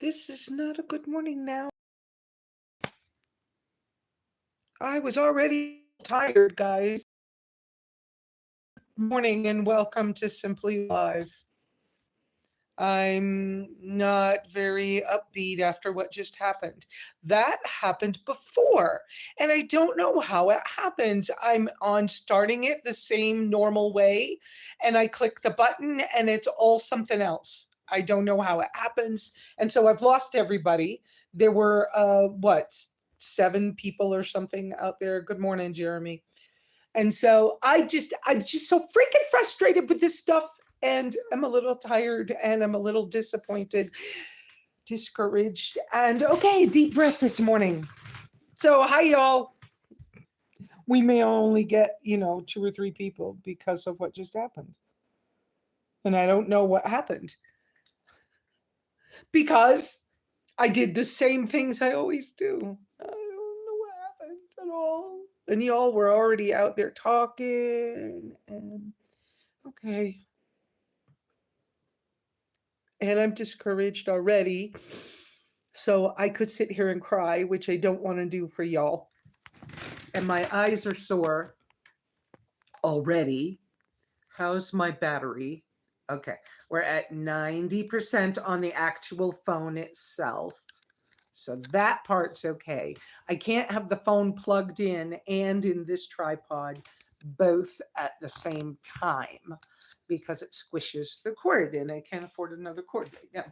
This is not a good morning now. I was already tired, guys. Morning and welcome to Simply Live. I'm not very upbeat after what just happened. That happened before, and I don't know how it happens. I'm on starting it the same normal way, and I click the button, and it's all something else. I don't know how it happens. And so I've lost everybody. There were, what, 7 people or something out there. Good morning, Jeremy. And so I'm just so freaking frustrated with this stuff. And I'm a little tired and I'm a little disappointed, discouraged. And okay, deep breath this morning. So, hi, y'all. We may only get, 2 or 3 people because of what just happened. And I don't know what happened because I did the same things I always do. I don't know what happened at all. And y'all were already out there talking. And okay. And I'm discouraged already. So I could sit here and cry, which I don't want to do for y'all. And my eyes are sore already. How's my battery? Okay, we're at 90% on the actual phone itself. So that part's okay. I can't have the phone plugged in and in this tripod both at the same time because it squishes the cord and I can't afford another cord right now.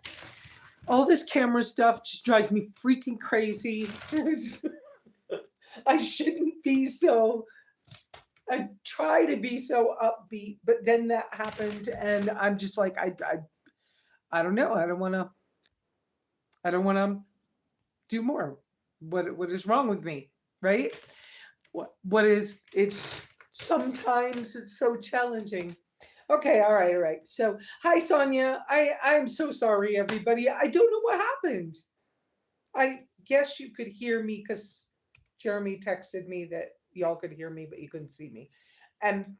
All this camera stuff just drives me freaking crazy. I shouldn't be so. I try to be so upbeat, but then that happened, and I'm just like, I don't know. I don't want to. I don't want to do more. What is wrong with me, right? What is? It's sometimes it's so challenging. Okay, all right, all right. So, hi, Sonia. I'm so sorry, everybody. I don't know what happened. I guess you could hear me because Jeremy texted me that y'all could hear me, but you couldn't see me. And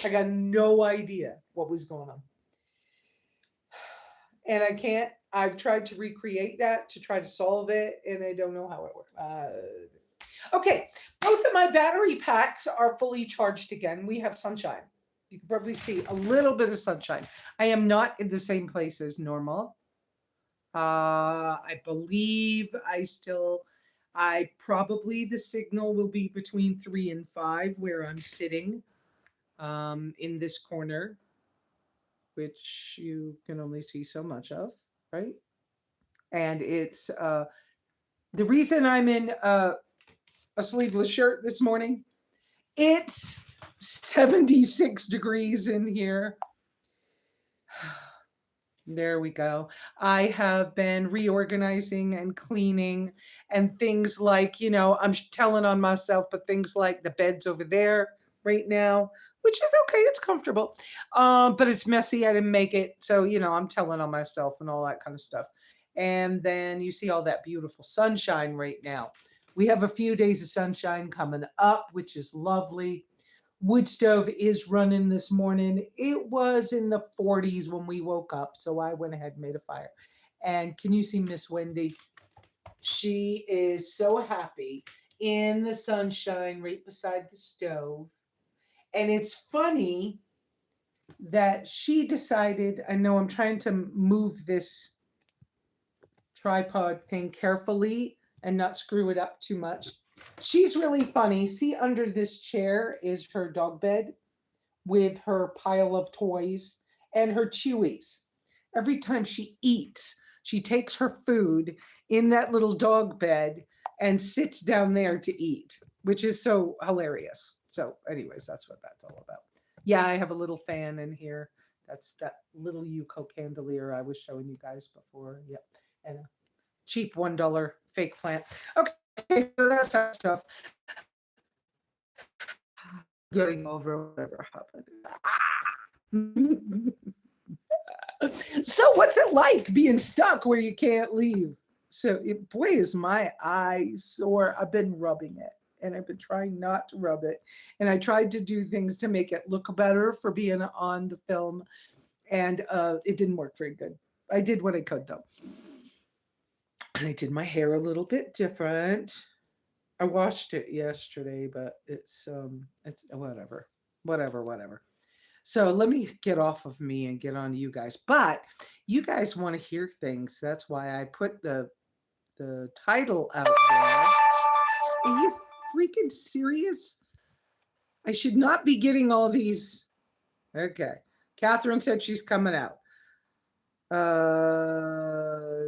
I got no idea what was going on. And I can't, I've tried to recreate that to try to solve it, and I don't know how it works. Okay, both of my battery packs are fully charged again. We have sunshine. You can probably see a little bit of sunshine. I am not in the same place as normal. I believe I probably the signal will be between 3 and 5 where I'm sitting in this corner, which you can only see so much of, right? And it's the reason I'm in a sleeveless shirt this morning. It's 76 degrees in here. There we go. I have been reorganizing and cleaning and things like, I'm telling on myself, but things like the bed's over there right now, which is okay. It's comfortable. But it's messy. I didn't make it. So, I'm telling on myself and all that kind of stuff. And then you see all that beautiful sunshine right now. We have a few days of sunshine coming up, which is lovely. Wood stove is running this morning. It was in the 40s when we woke up, so I went ahead and made a fire. And can you see Miss Wendy? She is so happy in the sunshine right beside the stove. And it's funny that she decided, I know I'm trying to move this tripod thing carefully and not screw it up too much. She's really funny. See, under this chair is her dog bed with her pile of toys and her chewies. Every time she eats, she takes her food in that little dog bed and sits down there to eat, which is so hilarious. So, anyways, that's what that's all about. Yeah, I have a little fan in here. That's that little Yuko candelier I was showing you guys before. Yep. And a cheap $1 fake plant. Okay, so that's that stuff. Getting over whatever happened. So what's it like being stuck where you can't leave? So boy, is my eye sore. I've been rubbing it and I've been trying not to rub it. And I tried to do things to make it look better for being on the film. And it didn't work very good. I did what I could though. I did my hair a little bit different. I washed it yesterday, but it's whatever. Whatever. So let me get off of me and get on to you guys. But you guys want to hear things. That's why I put the title out there. Are you freaking serious? I should not be getting all these. Okay. Catherine said she's coming out.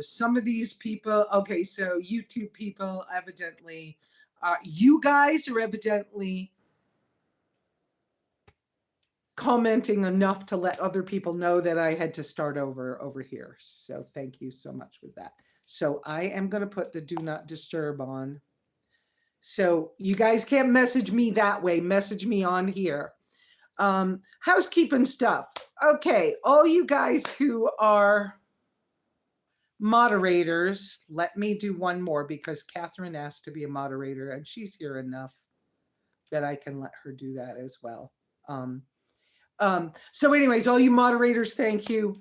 Some of these people, okay, so YouTube people evidently, you guys are evidently commenting enough to let other people know that I had to start over here. So thank you so much with that. So I am going to put the do not disturb on. So you guys can't message me that way. Message me on here. Housekeeping stuff. Okay, all you guys who are moderators, let me do one more because Catherine asked to be a moderator and she's here enough that I can let her do that as well. So anyways, all you moderators, thank you.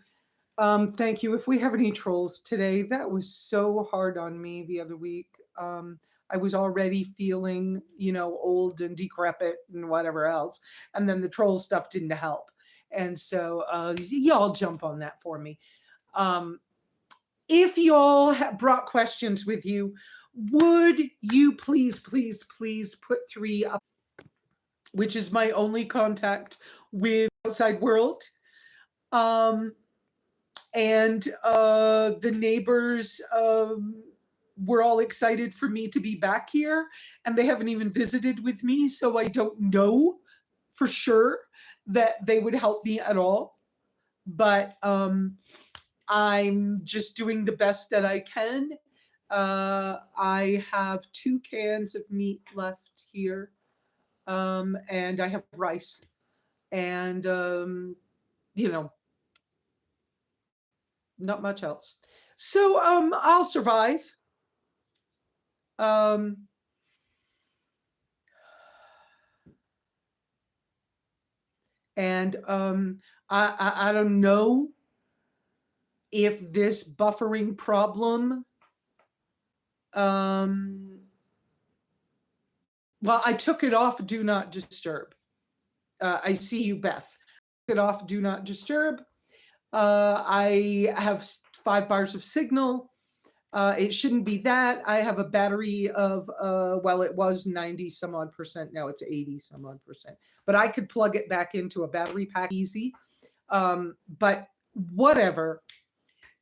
Thank you. If we have any trolls today, that was so hard on me the other week. I was already feeling, old and decrepit and whatever else. And then the troll stuff didn't help. And so y'all jump on that for me. If y'all brought questions with you, would you please put 3 up, which is my only contact with the outside world. And the neighbors were all excited for me to be back here, and they haven't even visited with me, so I don't know for sure that they would help me at all. But I'm just doing the best that I can. I have 2 cans of meat left here, and I have rice, and not much else. So I'll survive. And I don't know if this buffering problem, well, I took it off do not disturb. I see you, Beth. I took it off do not disturb. I have 5 bars of signal. It shouldn't be that. I have a battery of, well, it was 90 some odd percent. Now it's 80 some odd percent. But I could plug it back into a battery pack easy. But whatever.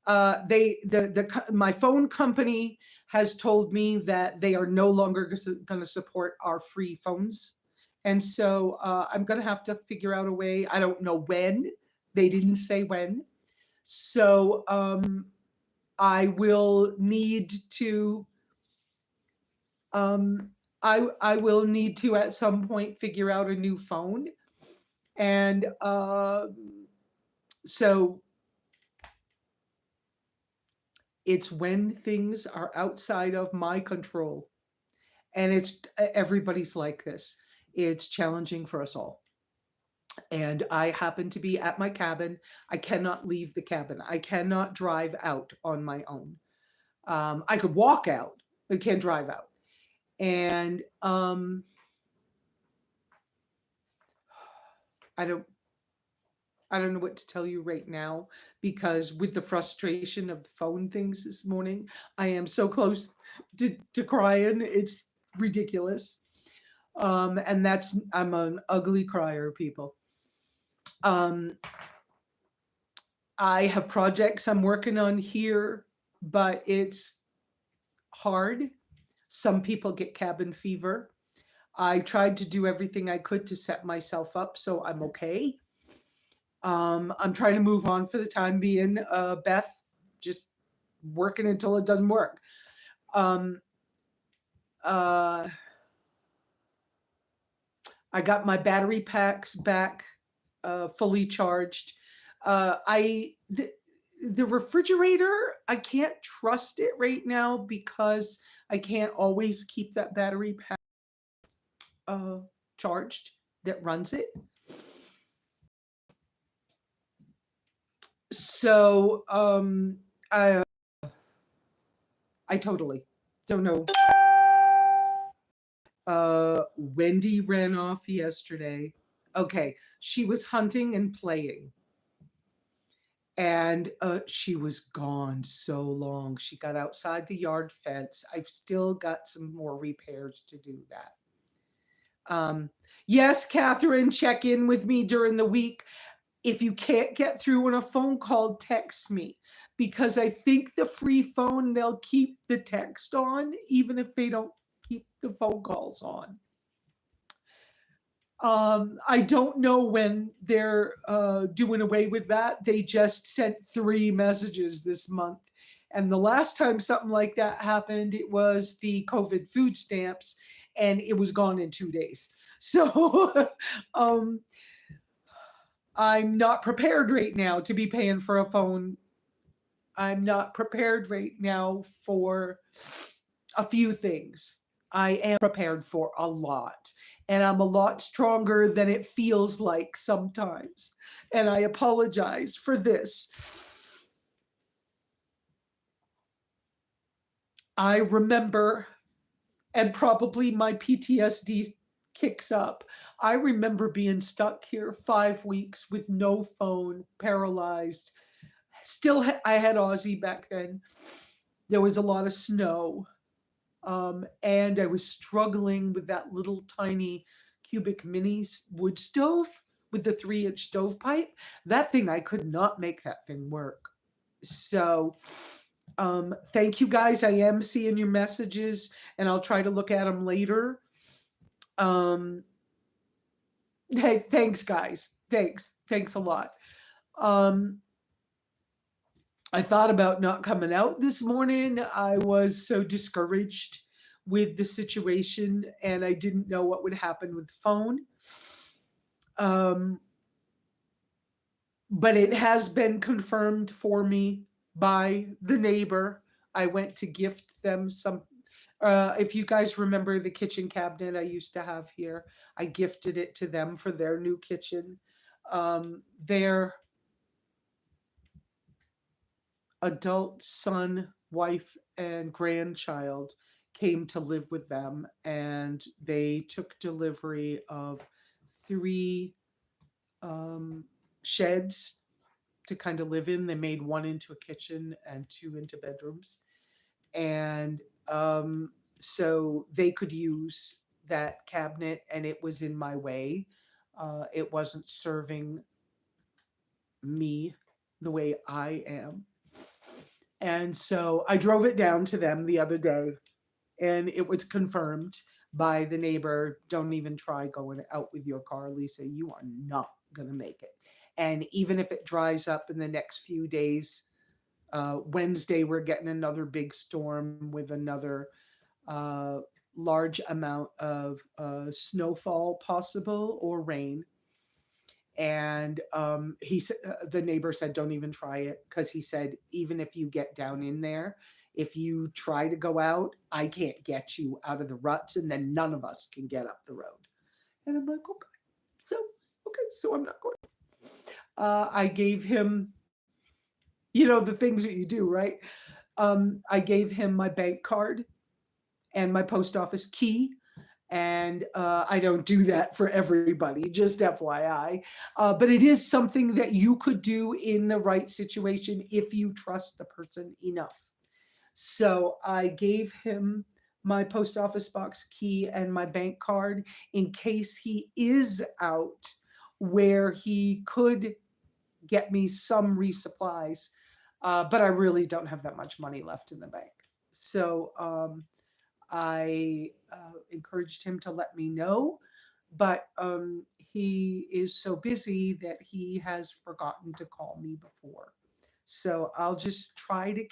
My phone company has told me that they are no longer going to support our free phones. And so I'm going to have to figure out a way. I don't know when. They didn't say when. So I will need to I will need to at some point figure out a new phone. And so it's when things are outside of my control. And it's everybody's like this. It's challenging for us all. And I happen to be at my cabin. I cannot leave the cabin. I cannot drive out on my own. I could walk out, but can't drive out. And I don't know what to tell you right now, because with the frustration of the phone things this morning, I am so close to crying. It's ridiculous. And I'm an ugly crier, people. I have projects I'm working on here, but it's hard. Some people get cabin fever. I tried to do everything I could to set myself up so I'm okay. I'm trying to move on for the time being. Beth, just working until it doesn't work. I got my battery packs back fully charged. The refrigerator, I can't trust it right now because I can't always keep that battery pack charged that runs it. So I totally don't know. Wendy ran off yesterday. Okay, she was hunting and playing, and she was gone so long. She got outside the yard fence. I've still got some more repairs to do that. Yes, Catherine, check in with me during the week. If you can't get through on a phone call, text me, because I think the free phone, they'll keep the text on even if they don't keep the phone calls on. I don't know when they're doing away with that. They just sent 3 messages this month. And the last time something like that happened, it was the COVID food stamps, and it was gone in 2 days. So um, I'm not prepared right now to be paying for a phone. I'm not prepared right now for a few things. I am prepared for a lot, and I'm a lot stronger than it feels like sometimes. And I apologize for this. I remember, and probably my PTSD kicks up. I remember being stuck here 5 weeks with no phone, paralyzed. Still, I had Aussie back then. There was a lot of snow. And I was struggling with that little tiny cubic mini wood stove with the 3-inch stovepipe. That thing, I could not make that thing work. So, thank you guys. I am seeing your messages, and I'll try to look at them later. Um, hey, thanks, guys. Thanks a lot. I thought about not coming out this morning. I was so discouraged with the situation, and I didn't know what would happen with the phone. But it has been confirmed for me by the neighbor. I went to gift them some. If you guys remember the kitchen cabinet I used to have here, I gifted it to them for their new kitchen. Their adult son, wife, and grandchild came to live with them, and they took delivery of 3 sheds to kind of live in. They made 1 into a kitchen and 2 into bedrooms. And so they could use that cabinet, and it was in my way. It wasn't serving me the way I am. And so I drove it down to them the other day, and it was confirmed by the neighbor. Don't even try going out with your car, Lesa. You are not going to make it. And even if it dries up in the next few days, Wednesday, we're getting another big storm with another large amount of snowfall possible, or rain. And the neighbor said, don't even try it, because he said, even if you get down in there, if you try to go out, I can't get you out of the ruts, and then none of us can get up the road. And I'm like, so I'm not going. I gave him, the things that you do, right? I gave him my bank card and my post office key. And I don't do that for everybody, just FYI. But it is something that you could do in the right situation if you trust the person enough. So I gave him my post office box key and my bank card in case he is out where he could get me some resupplies. But I really don't have that much money left in the bank. So I encouraged him to let me know, but he is so busy that he has forgotten to call me before. So I'll just try to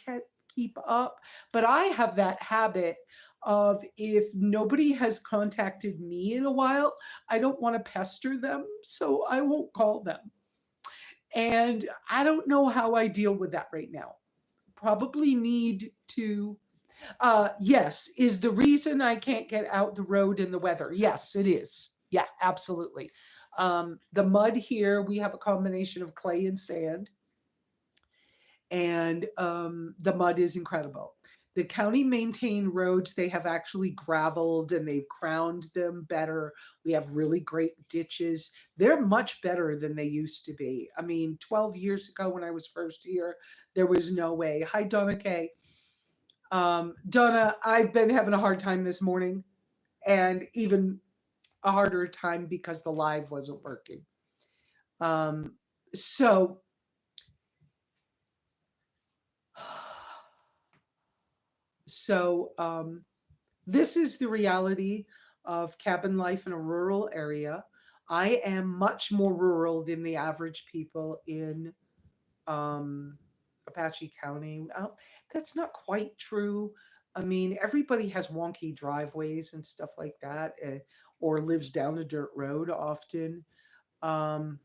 keep up. But I have that habit of, if nobody has contacted me in a while, I don't want to pester them, so I won't call them. And I don't know how I deal with that right now. Probably need to. Yes, is the reason I can't get out the road in the weather. Yes, it is. Yeah, absolutely. The mud here, we have a combination of clay and sand, and the mud is incredible. The county maintained roads, they have actually graveled and they've crowned them better. We have really great ditches. They're much better than they used to be. I mean, 12 years ago when I was first here, there was no way. Hi, Donna Kay. Donna, I've been having a hard time this morning, and even a harder time because the live wasn't working. Um, so, so this is the reality of cabin life in a rural area. I am much more rural than the average people in um, Apache County. That's not quite true. I mean, everybody has wonky driveways and stuff like that, or lives down a dirt road often. Um,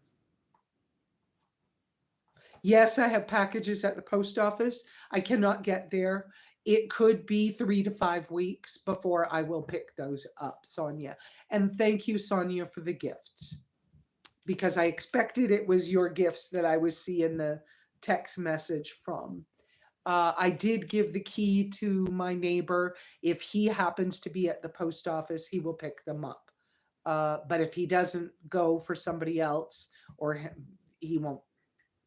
yes, I have packages at the post office. I cannot get there. It could be 3 to 5 weeks before I will pick those up, Sonia. And thank you, Sonia, for the gifts, because I expected it was your gifts that I was seeing the text message from. I did give the key to my neighbor. If he happens to be at the post office, he will pick them up. But if he doesn't go for somebody else, or he won't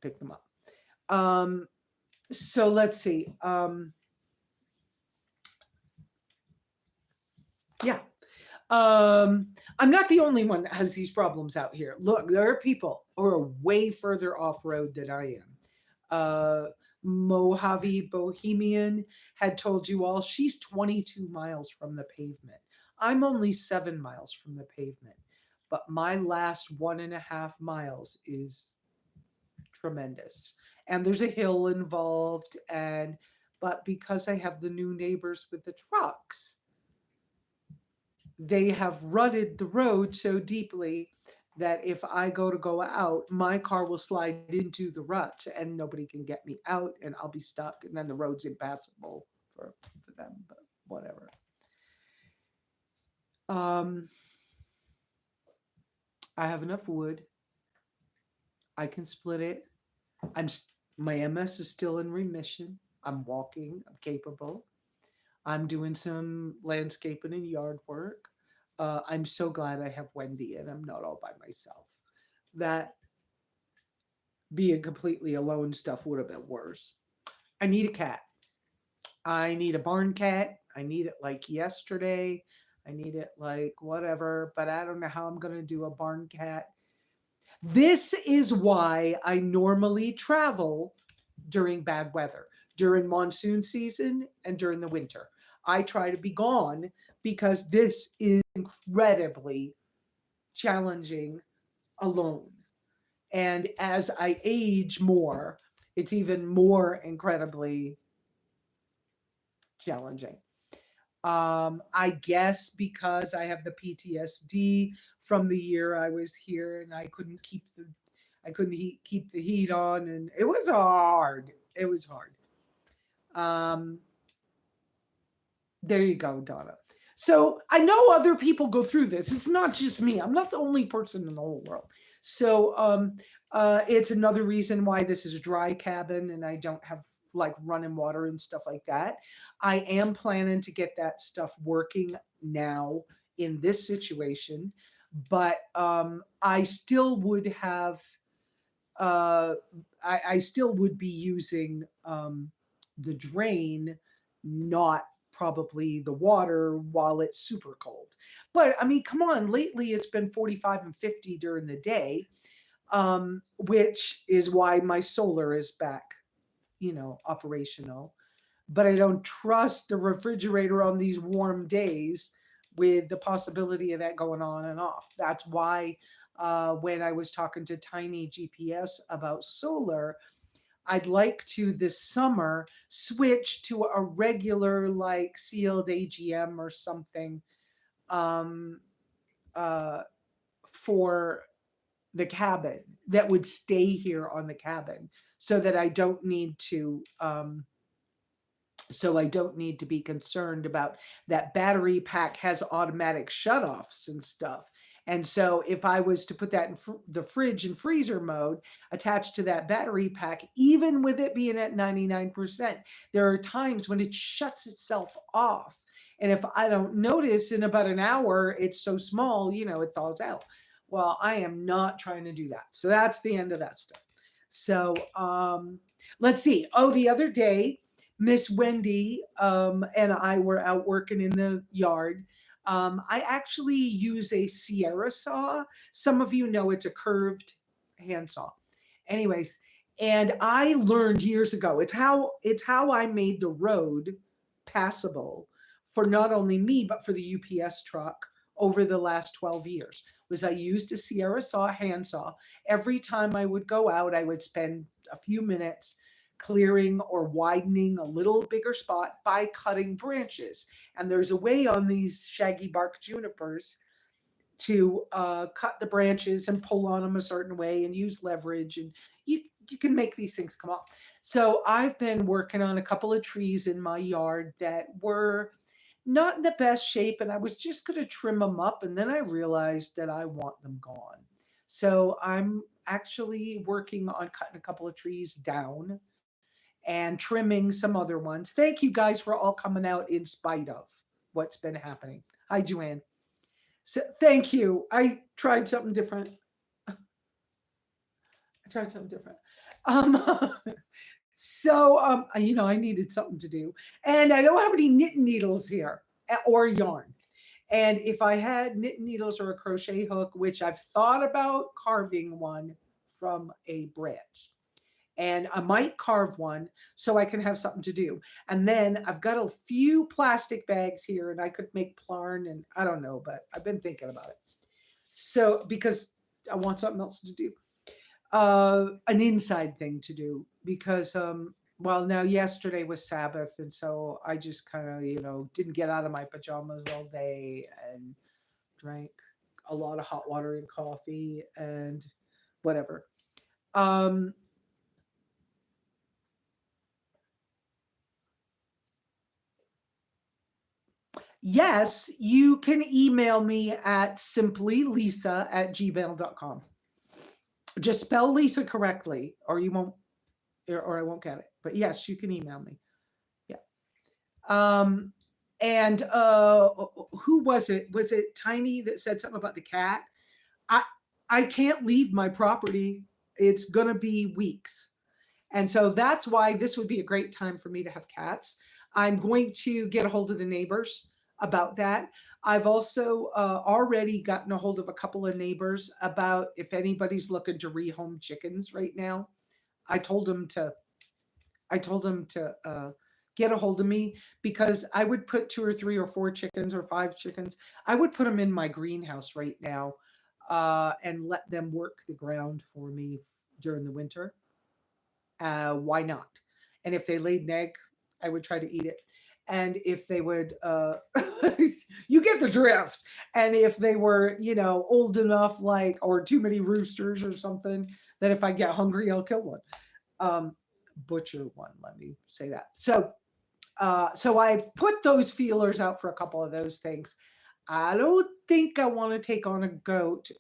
pick them up. So let's see. Yeah. I'm not the only one that has these problems out here. Look, there are people who are way further off road than I am. Mojave Bohemian had told you all she's 22 miles from the pavement. I'm only 7 miles from the pavement, but my last 1.5 miles is tremendous. And there's a hill involved, and but because I have the new neighbors with the trucks, they have rutted the road so deeply that if I go out, my car will slide into the ruts and nobody can get me out and I'll be stuck, and then the road's impassable for them, but whatever. Um, I have enough wood. I can split it. My MS is still in remission. I'm walking. I'm capable. I'm doing some landscaping and yard work. I'm so glad I have Wendy and I'm not all by myself. That being completely alone stuff would have been worse. I need a cat. I need a barn cat. I need it like yesterday. I need it like whatever, but I don't know how I'm going to do a barn cat. This is why I normally travel during bad weather, during monsoon season and during the winter. I try to be gone because this is incredibly challenging alone. And as I age more, it's even more incredibly challenging. I guess because I have the PTSD from the year I was here and I couldn't keep the heat on, and it was hard. It was hard. Um, there you go, Donna. So I know other people go through this. It's not just me. I'm not the only person in the whole world. So it's another reason why this is a dry cabin and I don't have like running water and stuff like that. I am planning to get that stuff working now in this situation, but I still would have, uh, I still would be using the drain, not probably the water while it's super cold. But I mean, come on, lately it's been 45 and 50 during the day, which is why my solar is back, operational. But I don't trust the refrigerator on these warm days with the possibility of that going on and off. That's why when I was talking to Tiny GPS about solar, I'd like to this summer switch to a regular like sealed AGM or something, um, uh, for the cabin that would stay here on the cabin, so that I don't need to be concerned about that battery pack has automatic shutoffs and stuff. And so if I was to put that in the fridge and freezer mode attached to that battery pack, even with it being at 99%, there are times when it shuts itself off. And if I don't notice in about an hour, it's so small, it thaws out. Well, I am not trying to do that. So that's the end of that stuff. So let's see. Oh, the other day, Miss Wendy and I were out working in the yard. I actually use a Sierra saw. Some of you know it's a curved handsaw. Anyways, and I learned years ago. It's how I made the road passable for not only me but for the UPS truck over the last 12 years. Was I used a Sierra saw handsaw. Every time I would go out, I would spend a few minutes clearing or widening a little bigger spot by cutting branches. And there's a way on these shaggy bark junipers to cut the branches and pull on them a certain way and use leverage, and you can make these things come off. So I've been working on a couple of trees in my yard that were not in the best shape, and I was just going to trim them up, and then I realized that I want them gone. So I'm actually working on cutting a couple of trees down and trimming some other ones. Thank you guys for all coming out in spite of what's been happening. Hi, Joanne. So, thank you. I tried something different. I tried something different. Um, I needed something to do, and I don't have any knitting needles here or yarn. And if I had knitting needles or a crochet hook, which I've thought about carving one from a branch, and I might carve one so I can have something to do. And then I've got a few plastic bags here, and I could make plarn, and I don't know, but I've been thinking about it. So because I want something else to do, an inside thing to do because well, now yesterday was Sabbath, and so I just kind of didn't get out of my pajamas all day and drank a lot of hot water and coffee and whatever. Um, Yes, you can email me at simplylesa@gmail.com. Just spell Lisa correctly, or you won't, or I won't get it. But yes, you can email me. Yeah. Um, and who was it? Was it Tiny that said something about the cat? I I can't leave my property. It's gonna be weeks. And so that's why this would be a great time for me to have cats. I'm going to get a hold of the neighbors about that. I've also already gotten a hold of a couple of neighbors about if anybody's looking to rehome chickens right now. I told them to get a hold of me because I would put two or three or four chickens or five chickens. I would put them in my greenhouse right now and let them work the ground for me during the winter. Why not? And if they laid an egg, I would try to eat it. And if they would, you get the drift. And if they were, old enough, like, or too many roosters or something, that if I get hungry, I'll kill one. Um, Butcher one, let me say that. So I've put those feelers out for a couple of those things. I don't think I want to take on a goat.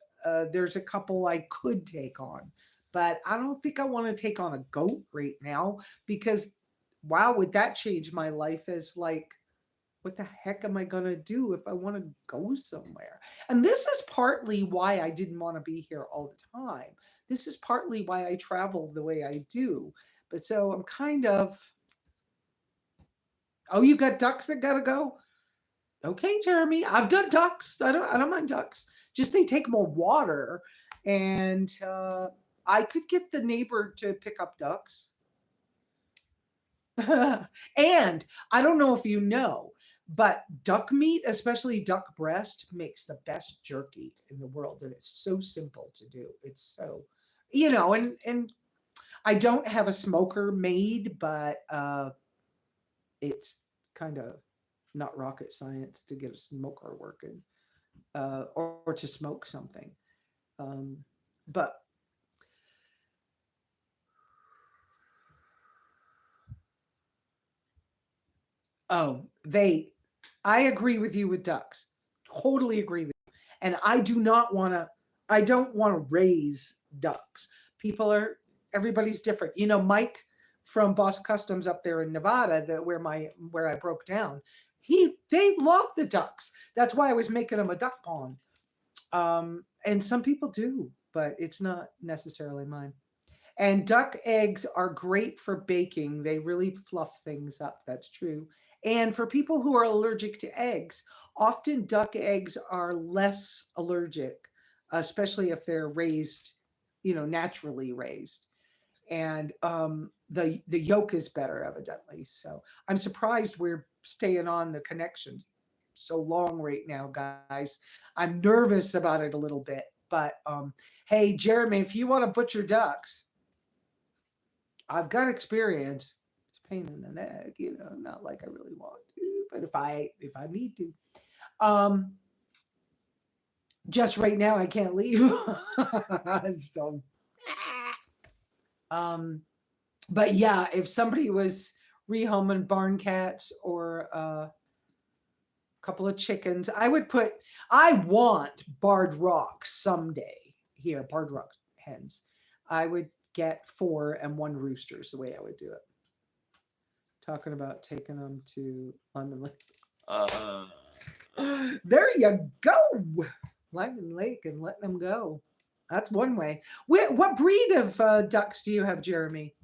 There's a couple I could take on, but I don't think I want to take on a goat right now because, wow, would that change my life as like, what the heck am I going to do if I want to go somewhere? And this is partly why I didn't want to be here all the time. This is partly why I travel the way I do. But so I'm kind of, oh, you got ducks that got to go? Okay, Jeremy, I've done ducks. I don't mind ducks. Just they take more water, and I could get the neighbor to pick up ducks. And I don't know if you know, but duck meat, especially duck breast, makes the best jerky in the world, and it's so simple to do. It's so, and I don't have a smoker made, but it's kind of not rocket science to get a smoker working or to smoke something. Um, but oh, I agree with you with ducks. Totally agree with you. And I don't want to raise ducks. People are, everybody's different. You know, Mike from Boss Customs up there in Nevada, where I broke down, they love the ducks. That's why I was making them a duck pond. And some people do, but it's not necessarily mine. And duck eggs are great for baking. They really fluff things up. That's true. And for people who are allergic to eggs, often duck eggs are less allergic, especially if they're raised, naturally raised. And the yolk is better, evidently. So I'm surprised we're staying on the connection so long right now, guys. I'm nervous about it a little bit, but hey, Jeremy, if you want to butcher ducks, I've got experience. It's a pain in the neck, not like I really want to, but if I need to. Um, just right now I can't leave. So um but yeah, if somebody was rehoming barn cats or a couple of chickens, I want barred rocks someday here, barred rock hens. I would get four and one rooster is the way I would do it. Talking about taking them to London Lake. Uh, there you go. London Lake and letting them go. That's one way. What breed of ducks do you have, Jeremy?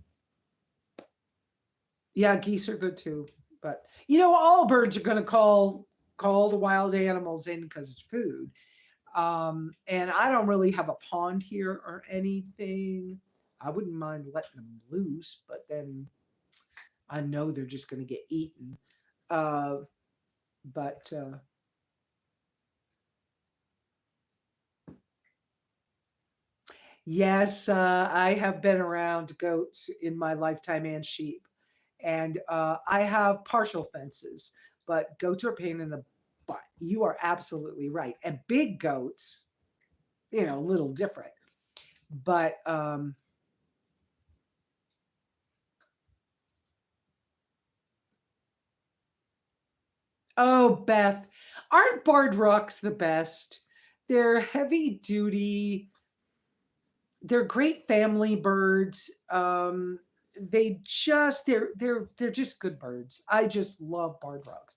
Yeah, geese are good too. But all birds are going to call the wild animals in because it's food. And I don't really have a pond here or anything. I wouldn't mind letting them loose, but then I know they're just going to get eaten. Uh, but yes, I have been around goats in my lifetime and sheep. And I have partial fences, but goats are a pain in the butt. You are absolutely right. And big goats, a little different. But oh, Beth, aren't barred rocks the best? They're heavy duty. They're great family birds. They're just good birds. I just love barred rocks.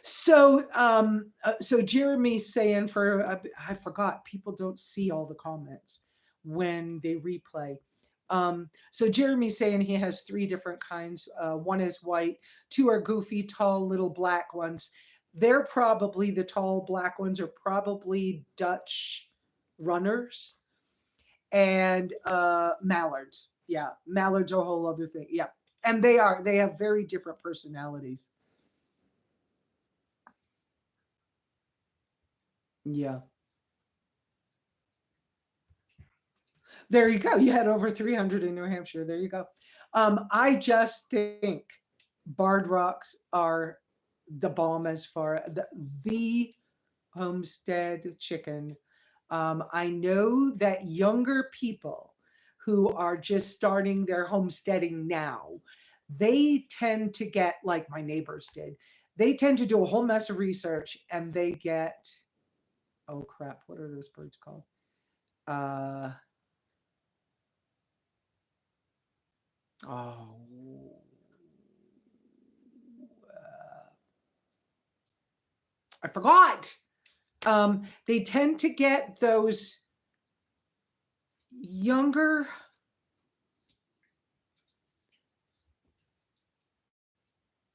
So Jeremy's saying I forgot, people don't see all the comments when they replay. So Jeremy's saying he has three different kinds. One is white, two are goofy, tall, little black ones. The tall black ones are probably Dutch runners and mallards. Yeah, mallards are a whole other thing. Yeah, and they have very different personalities. Yeah. There you go. You had over 300 in New Hampshire. There you go. I just think barred rocks are the bomb as far the homestead chicken. I know that younger people who are just starting their homesteading now, they tend to get, like my neighbors did, they tend to do a whole mess of research and they get, oh crap, what are those birds called? Uh, oh, I forgot. They tend to get those younger.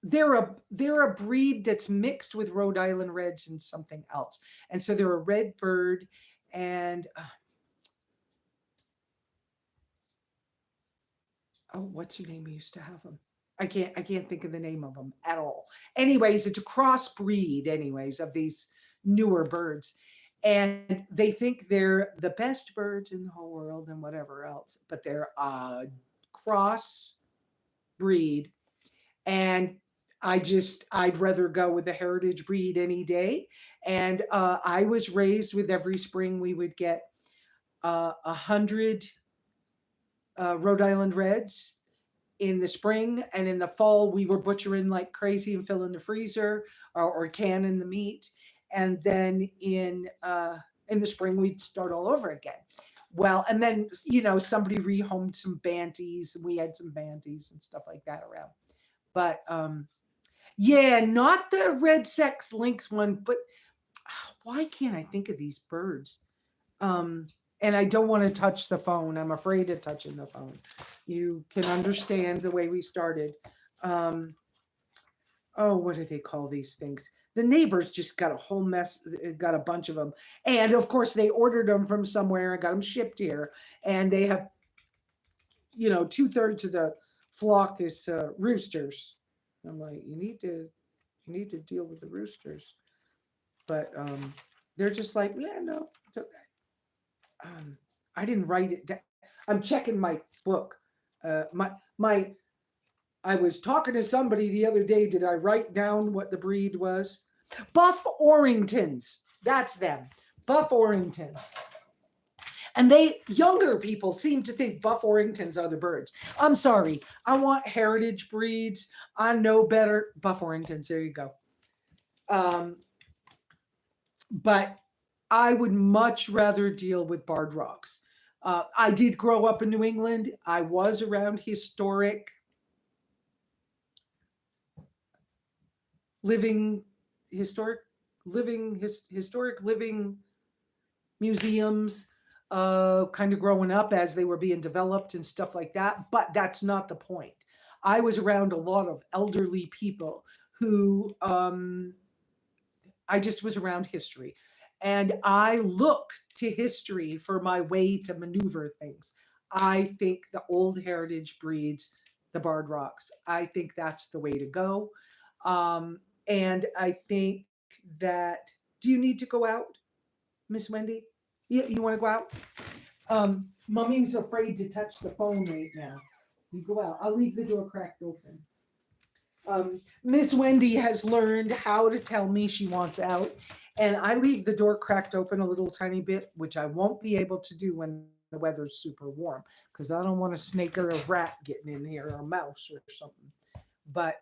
They're a breed that's mixed with Rhode Island Reds and something else, and so they're a red bird. And oh, what's her name? We used to have them. I can't think of the name of them at all. Anyways, it's a crossbreed, anyways, of these newer birds. And they think they're the best birds in the whole world and whatever else, but they're a cross breed. And I'd rather go with the heritage breed any day. And I was raised with every spring we would get 100 Rhode Island Reds in the spring, and in the fall we were butchering like crazy and filling the freezer, or canning the meat, and then in the spring we'd start all over again. Well, and then somebody rehomed some banties, and we had some banties and stuff like that around. But yeah, not the red sex lynx one, but why can't I think of these birds? Um, and I don't want to touch the phone. I'm afraid of touching the phone. You can understand the way we started. Um, oh, what do they call these things? The neighbors just got a whole mess, got a bunch of them. And of course, they ordered them from somewhere and got them shipped here. And they have, 2/3 of the flock is roosters. I'm like, you need to deal with the roosters. But they're just like, yeah, no, it's okay. Um, I didn't write it down. I'm checking my book. My I was talking to somebody the other day. Did I write down what the breed was? Buff Orringtons. That's them. Buff Orringtons. And younger people seem to think Buff Orringtons are the birds. I'm sorry. I want heritage breeds. I know better. Buff Orringtons. There you go. Um, but I would much rather deal with barred rocks. I did grow up in New England. I was around living, historic historic living museums, kind of growing up as they were being developed and stuff like that. But that's not the point. I was around a lot of elderly people who I just was around history. And I look to history for my way to maneuver things. I think the old heritage breeds, the barred rocks, I think that's the way to go. And I think that, do you need to go out, Miss Wendy? You want to go out? Mummy's afraid to touch the phone right now. You go out. I'll leave the door cracked open. Miss Wendy has learned how to tell me she wants out, and I leave the door cracked open a little tiny bit, which I won't be able to do when the weather's super warm, because I don't want a snake or a rat getting in here, or a mouse or something. But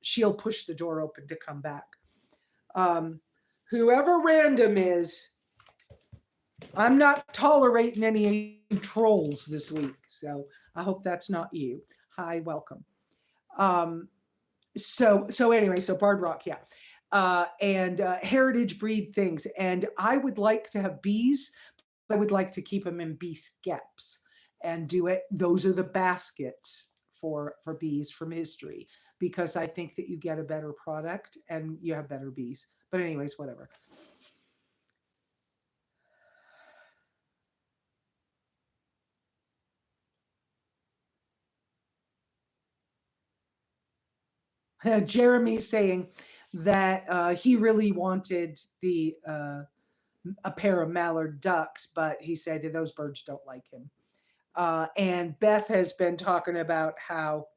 she'll push the door open to come back. Um, Whoever random is, I'm not tolerating any trolls this week, so I hope that's not you. Hi, welcome. Um, so anyway, so barred rock, yeah. And heritage breed things. And I would like to have bees, but I would like to keep them in bee skeps and do it. Those are the baskets for bees from history, because I think that you get a better product and you have better bees. But anyways, whatever. Jeremy's saying that he really wanted the a pair of mallard ducks, but he said that those birds don't like him. And Beth has been talking about how,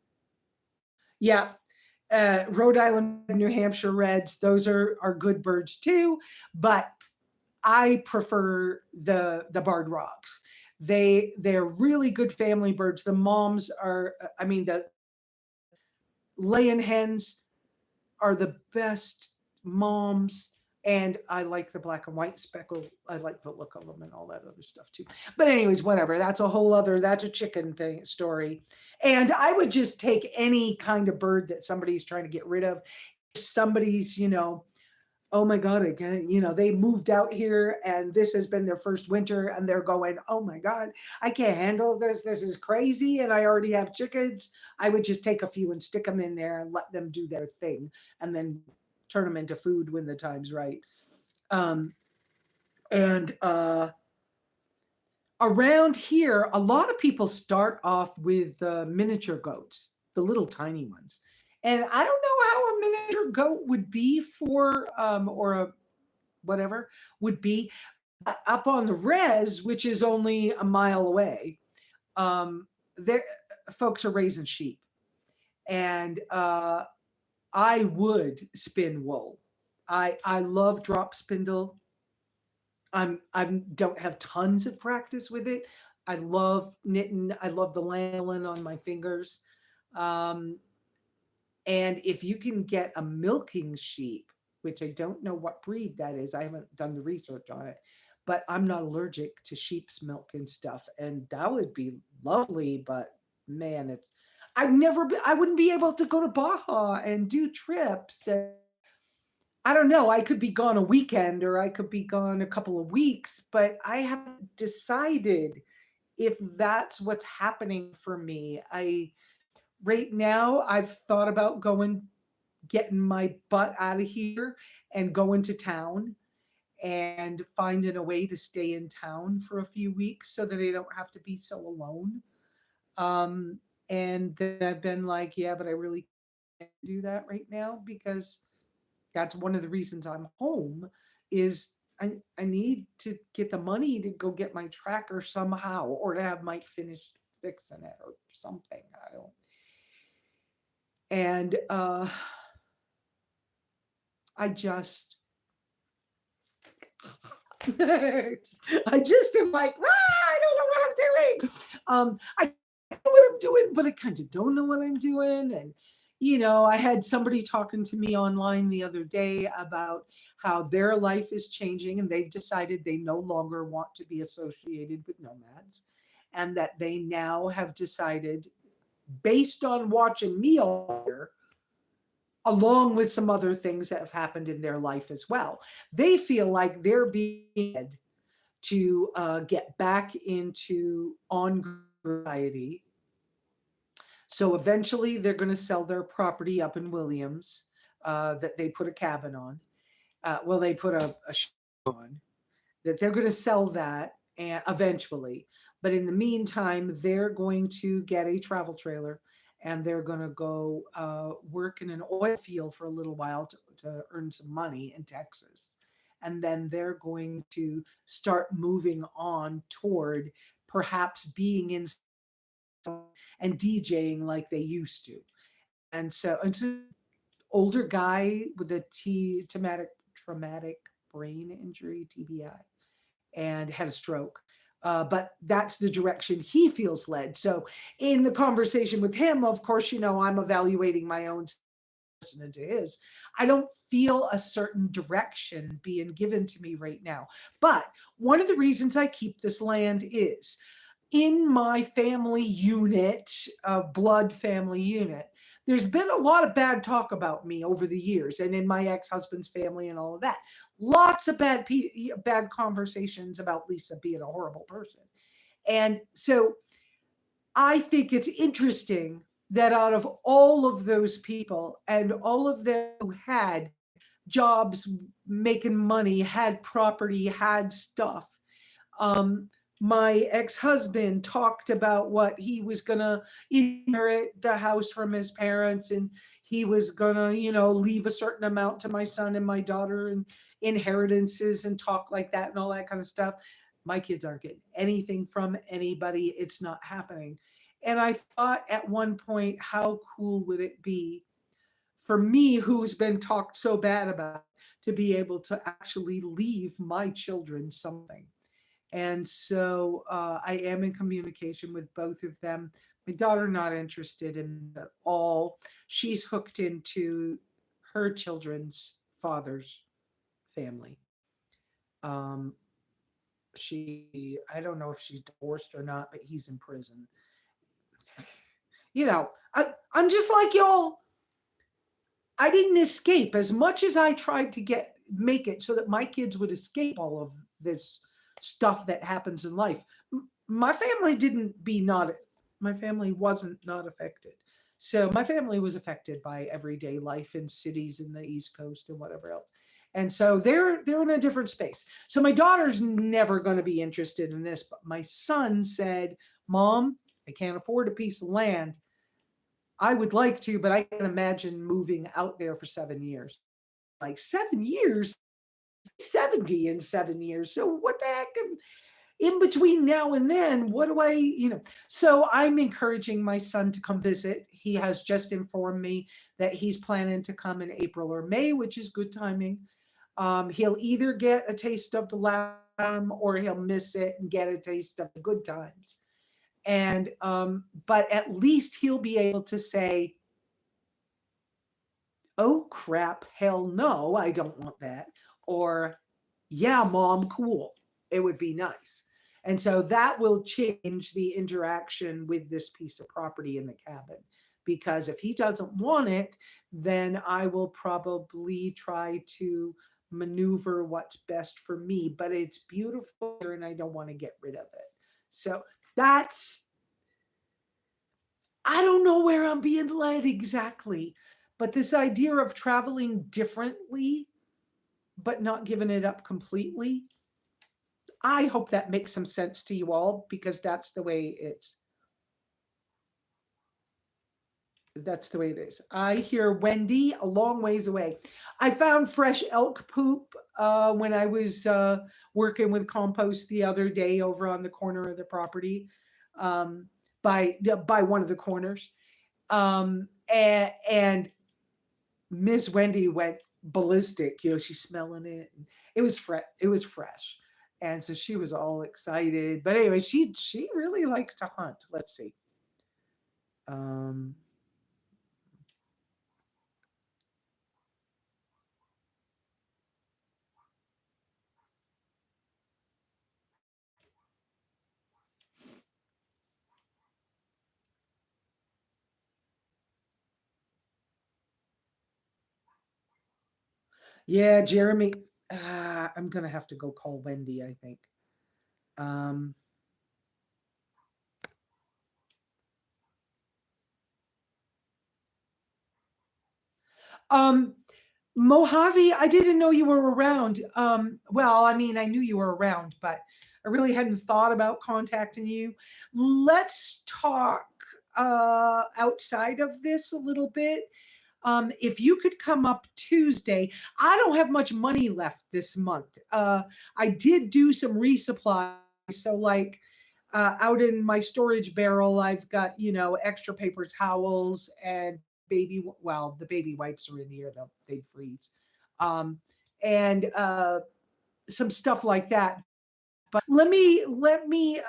yeah, Rhode Island, New Hampshire Reds, those are good birds too, but I prefer the barred rocks. They're really good family birds. The moms are, I mean, the laying hens are the best moms. And I like the black and white speckle. I like the look of them and all that other stuff too. But anyways, whatever. That's a chicken thing story. And I would just take any kind of bird that somebody's trying to get rid of. If somebody's, oh my God, again, they moved out here and this has been their first winter and they're going, oh my God, I can't handle this. This is crazy. And I already have chickens. I would just take a few and stick them in there and let them do their thing, and then turn them into food when the time's right. Um, and Around here, a lot of people start off with miniature goats, the little tiny ones. And I don't know how a miniature goat would be or a whatever would be up on the res, which is only a mile away. There, folks are raising sheep, and I would spin wool. I love drop spindle. I don't have tons of practice with it. I love knitting. I love the lanolin on my fingers. Um, and if you can get a milking sheep, which I don't know what breed that is, I haven't done the research on it, but I'm not allergic to sheep's milk and stuff. And that would be lovely. But man, I wouldn't be able to go to Baja and do trips. And I don't know, I could be gone a weekend or I could be gone a couple of weeks, but I haven't decided if that's what's happening for me. Right now, I've thought about getting my butt out of here and going to town and finding a way to stay in town for a few weeks so that I don't have to be so alone. Um, and then I've been like, yeah, but I really can't do that right now because that's one of the reasons I'm home is I need to get the money to go get my tracker somehow or to have Mike finish fixing it or something. I don't. And I just I just am like, I don't know what I'm doing. I know what I'm doing, but I kind of don't know what I'm doing. And, I had somebody talking to me online the other day about how their life is changing and they've decided they no longer want to be associated with nomads and that they now have decided, based on watching me all year, along with some other things that have happened in their life as well. They feel like they're being led to get back into on society. So eventually they're going to sell their property up in Williams that they put a cabin on. Well, they put a on that they're going to sell that and eventually. But in the meantime, they're going to get a travel trailer and they're going to go work in an oil field for a little while to earn some money in Texas. And then they're going to start moving on toward perhaps being in and DJing like they used to. And so older guy with a traumatic brain injury, TBI, and had a stroke. But that's the direction he feels led. So in the conversation with him, of course, I'm evaluating my own listening to his. I don't feel a certain direction being given to me right now. But one of the reasons I keep this land is in my family unit, blood family unit, there's been a lot of bad talk about me over the years and in my ex-husband's family and all of that. Lots of bad conversations about Lesa being a horrible person. And so I think it's interesting that out of all of those people and all of them who had jobs, making money, had property, had stuff, um, my ex-husband talked about what he was gonna inherit the house from his parents and he was gonna, leave a certain amount to my son and my daughter and inheritances and talk like that and all that kind of stuff. My kids aren't getting anything from anybody. It's not happening. And I thought at one point, how cool would it be for me, who's been talked so bad about, to be able to actually leave my children something. And so I am in communication with both of them. My daughter not interested in at all. She's hooked into her children's father's family. Um, I don't know if she's divorced or not, but he's in prison. I'm just like y'all. I didn't escape as much as I tried to make it so that my kids would escape all of this stuff that happens in life. My family didn't be not my family wasn't not affected. So my family was affected by everyday life in cities in the East Coast and whatever else. And so they're in a different space. So my daughter's never going to be interested in this, but my son said, "Mom, I can't afford a piece of land. I would like to, but I can imagine moving out there for 7 years." Like 7 years, 70 in 7 years. So what the heck? In between now and then, what do so I'm encouraging my son to come visit. He has just informed me that he's planning to come in April or May, which is good timing. He'll either get a taste of the last time or he'll miss it and get a taste of the good times. And but at least he'll be able to say, oh crap, hell no, I don't want that. Or, yeah, mom, cool. It would be nice. And so that will change the interaction with this piece of property in the cabin. Because if he doesn't want it, then I will probably try to maneuver what's best for me. But it's beautiful here and I don't want to get rid of it. So that's, I don't know where I'm being led exactly, but this idea of traveling differently, but not giving it up completely, I hope that makes some sense to you all because that's the way it is. I hear Wendy a long ways away. I found fresh elk poop when I was working with compost the other day over on the corner of the property, um, by one of the corners. And Miss Wendy went ballistic. She's smelling it. And it was fresh. It was fresh, and so she was all excited. But anyway, she really likes to hunt. Let's see. Um, yeah, Jeremy. I'm gonna have to go call Wendy. I think. Um, um, Mojave, I didn't know you were around. Well, I mean, I knew you were around, but I really hadn't thought about contacting you. Let's talk outside of this a little bit. If you could come up Tuesday, I don't have much money left this month. I did do some resupply. So, like, out in my storage barrel, I've got, extra paper towels and well, the baby wipes are in here, they'd freeze. Um, and some stuff like that. But let me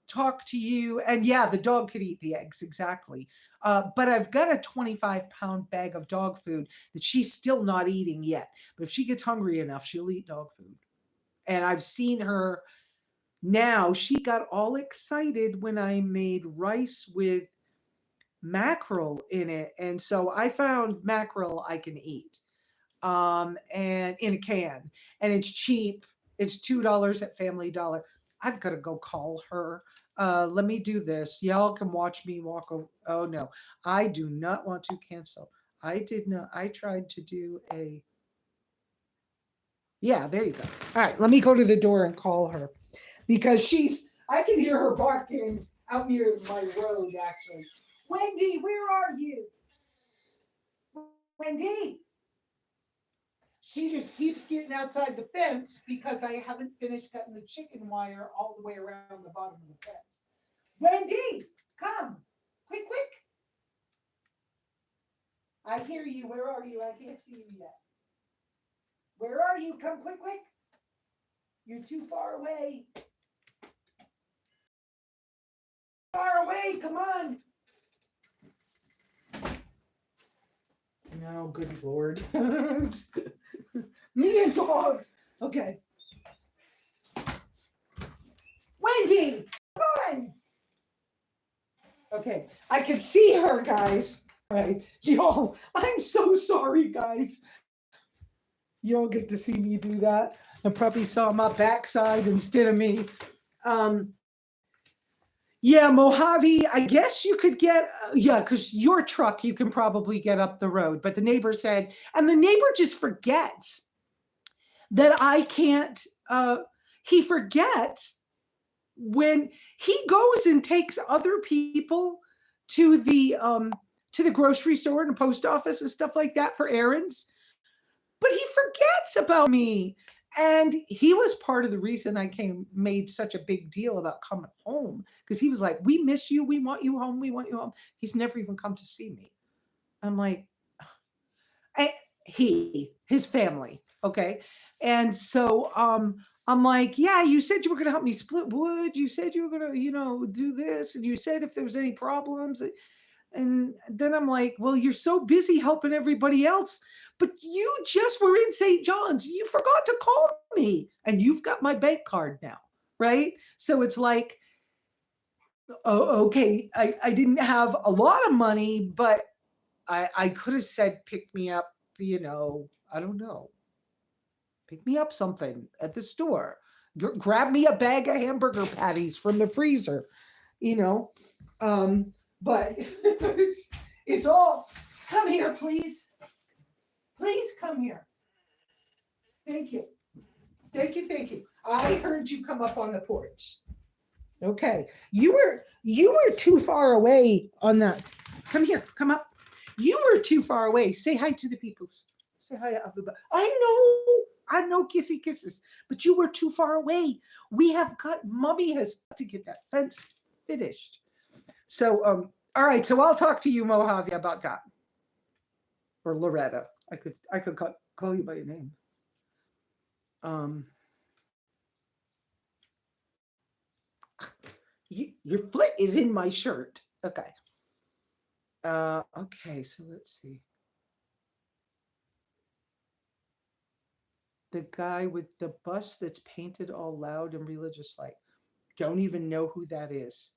talk to you. And yeah, the dog could eat the eggs, exactly. But I've got a 25-pound bag of dog food that she's still not eating yet. But if she gets hungry enough, she'll eat dog food. And I've seen her now. She got all excited when I made rice with mackerel in it. And so I found mackerel I can eat, and in a can, and it's cheap. It's $2 at Family Dollar. I've got to go call her. Let me do this. Y'all can watch me walk over. Oh no, I do not want to cancel. I did not. I tried to do a. Yeah, there you go. All right, let me go to the door and call her because I can hear her barking out near my road. Actually, Wendy, where are you? Wendy. She just keeps getting outside the fence because I haven't finished cutting the chicken wire all the way around the bottom of the fence. Wendy, come. Quick, quick. I hear you. Where are you? I can't see you yet. Where are you? Come quick, quick. You're too far away. Far away. Come on. No, good Lord. Me and dogs. Okay. Wendy, come on. Okay, I can see her, guys. All right, y'all, I'm so sorry, guys. You don't get to see me do that. I probably saw my backside instead of me. Um, yeah, Mojave, I guess you could get, yeah, because your truck you can probably get up the road. But the neighbor said, and the neighbor just forgets that I can't, he forgets when he goes and takes other people to the grocery store and the post office and stuff like that for errands, but he forgets about me. And he was part of the reason I made such a big deal about coming home because he was like, "We miss you. We want you home. We want you home." He's never even come to see me. I'm like, I, his family, okay, and so I'm like, yeah, you said you were going to help me split wood. You said you were going to, do this. And you said if there was any problems. And then I'm like, well, you're so busy helping everybody else, but you just were in St. John's. You forgot to call me and you've got my bank card now. Right. So it's like, oh, okay. I didn't have a lot of money, but I could have said, pick me up, I don't know, pick me up something at the store. Grab me a bag of hamburger patties from the freezer, you know. But it's all, come here, please. Please come here. Thank you. Thank you. Thank you. I heard you come up on the porch. Okay. You were too far away on that. Come here. Come up. You were too far away. Say hi to the people. Say hi, everybody. I know, kissy kisses, but you were too far away. Mommy has got to get that fence finished. So, all right. So I'll talk to you, Mojave, about that, or Loretta. I could call you by your name. Um, your foot is in my shirt. Okay. Okay. So let's see. The guy with the bus that's painted all loud and religious like. Don't even know who that is.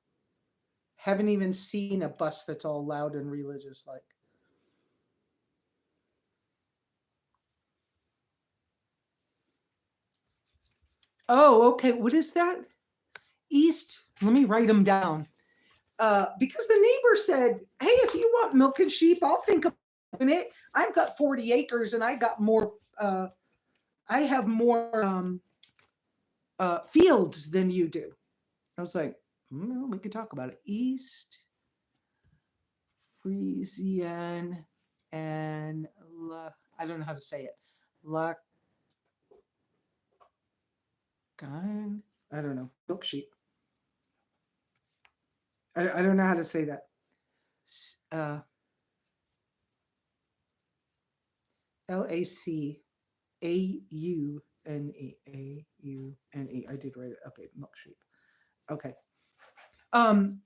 Haven't even seen a bus that's all loud and religious like. Oh, okay. What is that? East. Let me write them down. Because the neighbor said, "Hey, if you want milk and sheep, I'll think of it. I've got 40 acres and I got more. I have more fields than you do." I was like, well, we could talk about it. East Frisian and I don't know how to say it. La I don't know. Milk sheep. I don't know how to say that. Laune. I did write it. Okay, milk sheep. Okay. Um.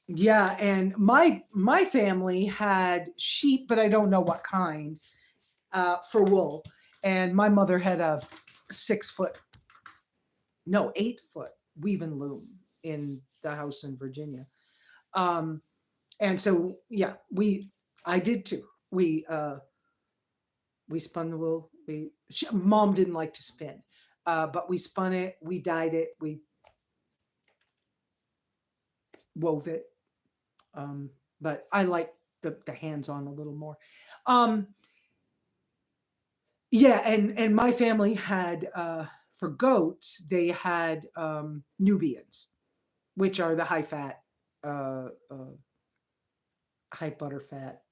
Yeah, and my family had sheep, but I don't know what kind. For wool, and my mother had a 6 foot, no, 8 foot weaving loom in the house in Virginia. Um, and so yeah, I did too. We spun the wool. Mom didn't like to spin, but we spun it, we dyed it, we wove it. But I like the hands on a little more. Um, yeah, and my family had for goats they had Nubians, which are the high fat, high butter fat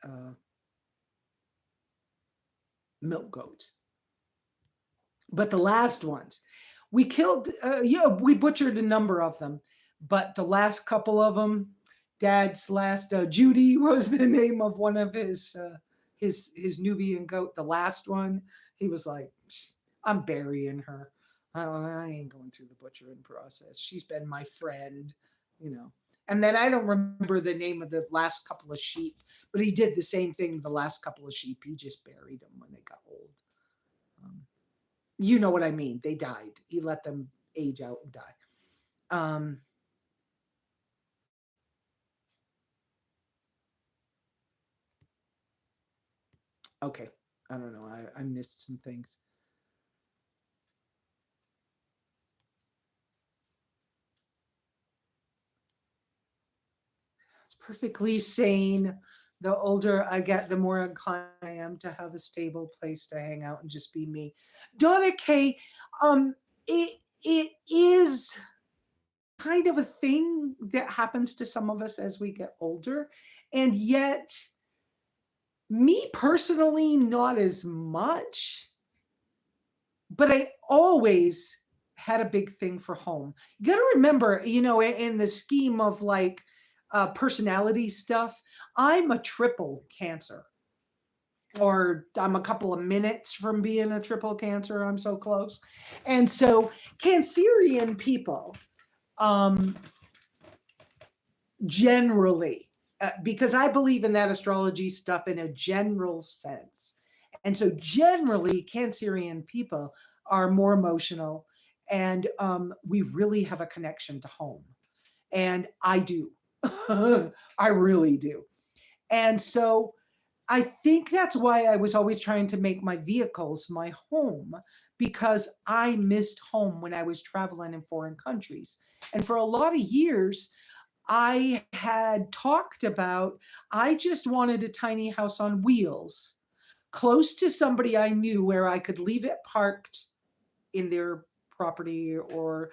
milk goats. But the last ones, we killed. Yeah, we butchered a number of them, but the last couple of them, Dad's last Judy was the name of one of his Nubian goat. The last one, he was like, I'm burying her. I ain't going through the butchering process. She's been my friend, you know. And then I don't remember the name of the last couple of sheep, but he did the same thing with the last couple of sheep. He just buried them when they got old. Um, you know what I mean? They died. He let them age out and die. Um, okay. I don't know. I missed some things. It's perfectly sane. The older I get, the more inclined I am to have a stable place to hang out and just be me. Donna K, it is kind of a thing that happens to some of us as we get older, and yet me personally, not as much. But I always had a big thing for home. You got to remember, in the scheme of like personality stuff, I'm a triple Cancer. or I'm a couple of minutes from being a triple cancer. I'm so close. And so Cancerian people, um, generally, because I believe in that astrology stuff in a general sense. And so generally, Cancerian people are more emotional, and we really have a connection to home. And I do. I really do. And so I think that's why I was always trying to make my vehicles my home, because I missed home when I was traveling in foreign countries. And for a lot of years, I had talked about I just wanted a tiny house on wheels close to somebody I knew where I could leave it parked in their property, or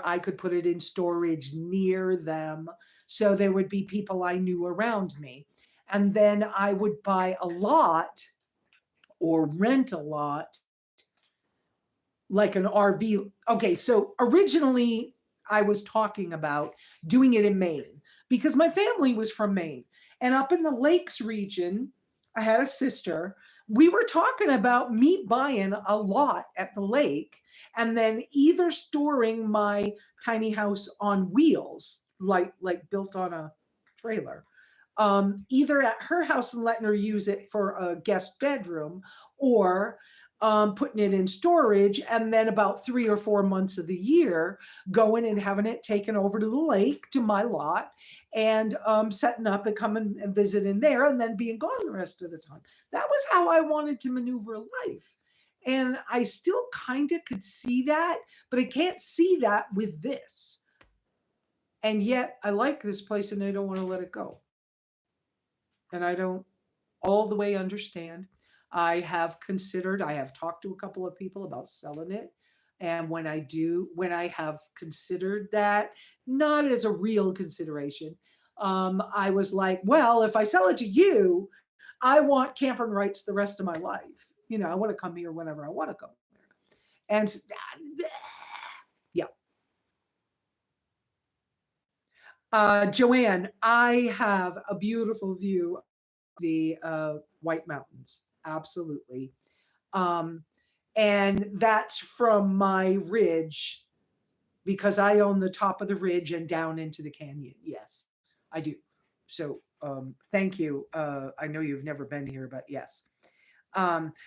I could put it in storage near them, so there would be people I knew around me. And then I would buy a lot or rent a lot, like an RV. Okay, so originally I was talking about doing it in Maine because my family was from Maine. And up in the lakes region, I had a sister. We were talking about me buying a lot at the lake and then either storing my tiny house on wheels, like built on a trailer, either at her house and letting her use it for a guest bedroom, or putting it in storage, and then about 3 or 4 months of the year going and having it taken over to the lake to my lot, and setting up and coming and visiting there and then being gone the rest of the time. That was how I wanted to maneuver life. And I still kind of could see that, but I can't see that with this. And yet I like this place and I don't want to let it go. And I don't all the way understand. I have talked to a couple of people about selling it. And when I have considered that, not as a real consideration, I was like, well, if I sell it to you, I want camping rights the rest of my life. I want to come here whenever I want to come here. And yeah. Joanne, I have a beautiful view of the White Mountains. Absolutely. Um, and that's from my ridge, because I own the top of the ridge and down into the canyon. Yes, I do. So thank you. I know you've never been here, but yes.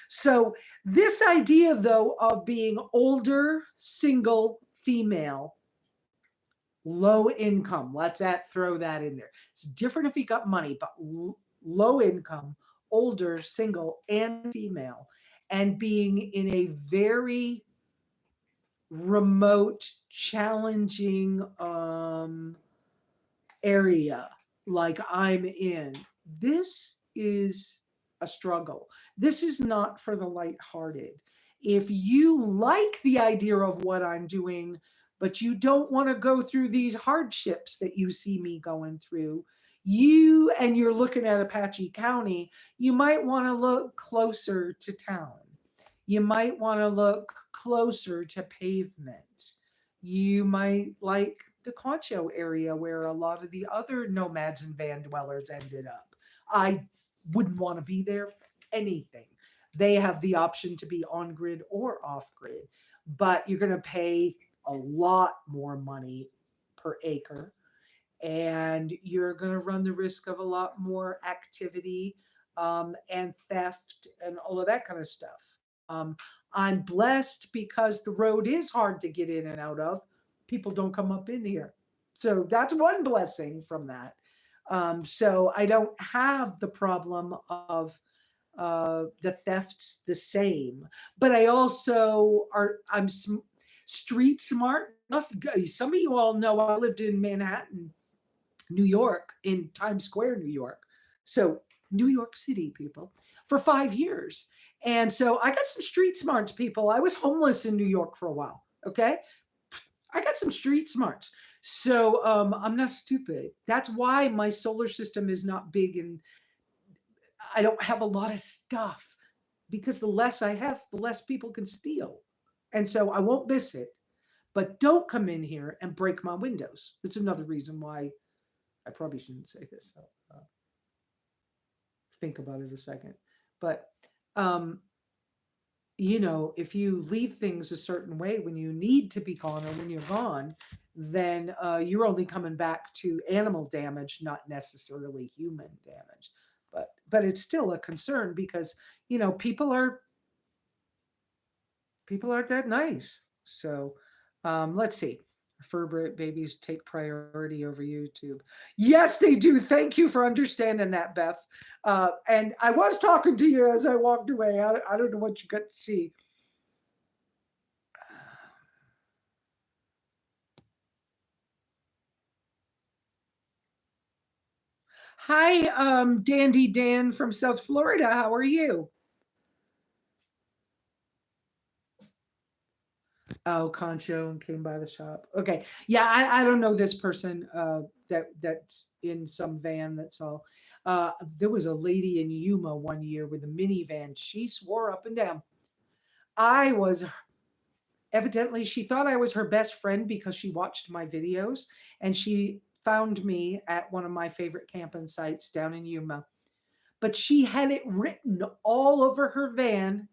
So this idea, though, of being older, single, female, low income. Throw that in there. It's different if you got money, but low income, older, single, and female, and being in a very remote, challenging area like I'm in. This is a struggle. This is not for the lighthearted. If you like the idea of what I'm doing, but you don't want to go through these hardships that you see me going through, you're looking at Apache County, you might want to look closer to town. You might want to look closer to pavement. You might like the Concho area where a lot of the other nomads and van dwellers ended up. I wouldn't want to be there for anything. They have the option to be on grid or off grid, but you're going to pay a lot more money per acre, and you're going to run the risk of a lot more activity, and theft and all of that kind of stuff. I'm blessed because the road is hard to get in and out of. People don't come up in here. So that's one blessing from that. So I don't have the problem of the thefts the same, but I'm street smart enough. Some of you all know I lived in Manhattan, New York, in Times Square, New York. So, New York City, people, for 5 years. And so I got some street smarts, people. I was homeless in New York for a while. Okay. I got some street smarts. So I'm not stupid. That's why my solar system is not big, and I don't have a lot of stuff, because the less I have, the less people can steal. And so I won't miss it. But don't come in here and break my windows. That's another reason why I probably shouldn't say this. So, think about it a second. But, um, you know, if you leave things a certain way when you need to be gone or when you're gone, then you're only coming back to animal damage, not necessarily human damage. But it's still a concern because, you know, people aren't that nice. So let's see. Fur babies take priority over YouTube. Yes, they do. Thank you for understanding that, Beth. And I was talking to you as I walked away. I don't know what you got to see. Hi, Dandy Dan from South Florida. How are you? Oh, Concho came by the shop. Okay. Yeah, I don't know this person that's in some van that's all. There was a lady in Yuma one year with a minivan. She swore up and down. I was evidently she thought I was her best friend because she watched my videos and she found me at one of my favorite camping sites down in Yuma. But she had it written all over her van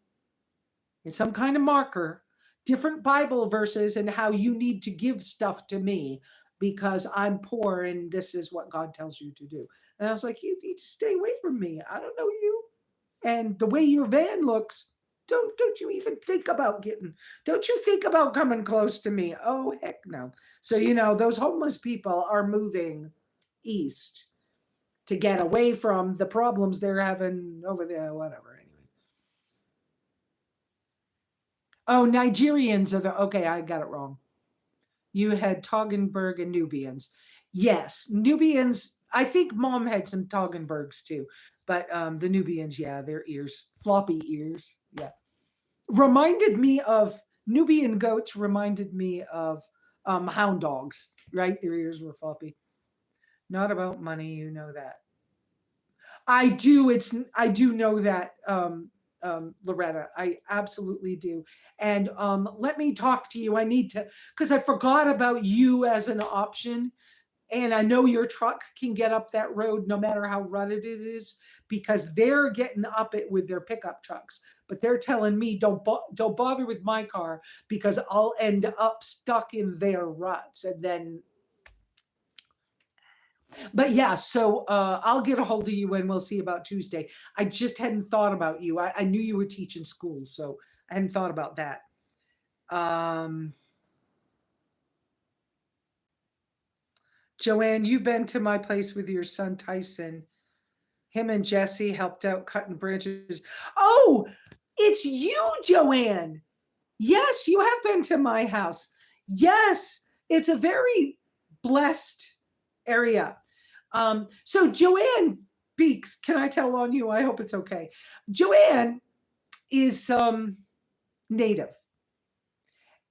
in some kind of marker, different Bible verses and how you need to give stuff to me because I'm poor and this is what God tells you to do. And I was like, you need to stay away from me. I don't know you. And the way your van looks, don't you even think about getting, don't you think about coming close to me? Oh heck no. So you know, those homeless people are moving east to get away from the problems they're having over there, whatever. Anyway. Oh, Nigerians are the okay, I got it wrong. You had Toggenburg and Nubians. Yes, Nubians. I think mom had some Toggenburgs too, but the Nubians, yeah, their ears, floppy ears. Yeah. Reminded me of Nubian goats, reminded me of hound dogs, right? Their ears were floppy. Not about money, you know that. I do know that, Loretta. I absolutely do. And let me talk to you. I need to because I forgot about you as an option. And I know your truck can get up that road no matter how rutted it is because they're getting up it with their pickup trucks. But they're telling me don't bother with my car because I'll end up stuck in their ruts. And then but yeah, so I'll get a hold of you and we'll see about Tuesday. I just hadn't thought about you. I knew you were teaching school, so I hadn't thought about that. Um, Joanne, you've been to my place with your son Tyson. Him and Jesse helped out cutting branches. Oh, it's you, Joanne. Yes, you have been to my house. Yes, it's a very blessed area. So Joanne Beeks, can I tell on you? I hope it's okay. Joanne is native.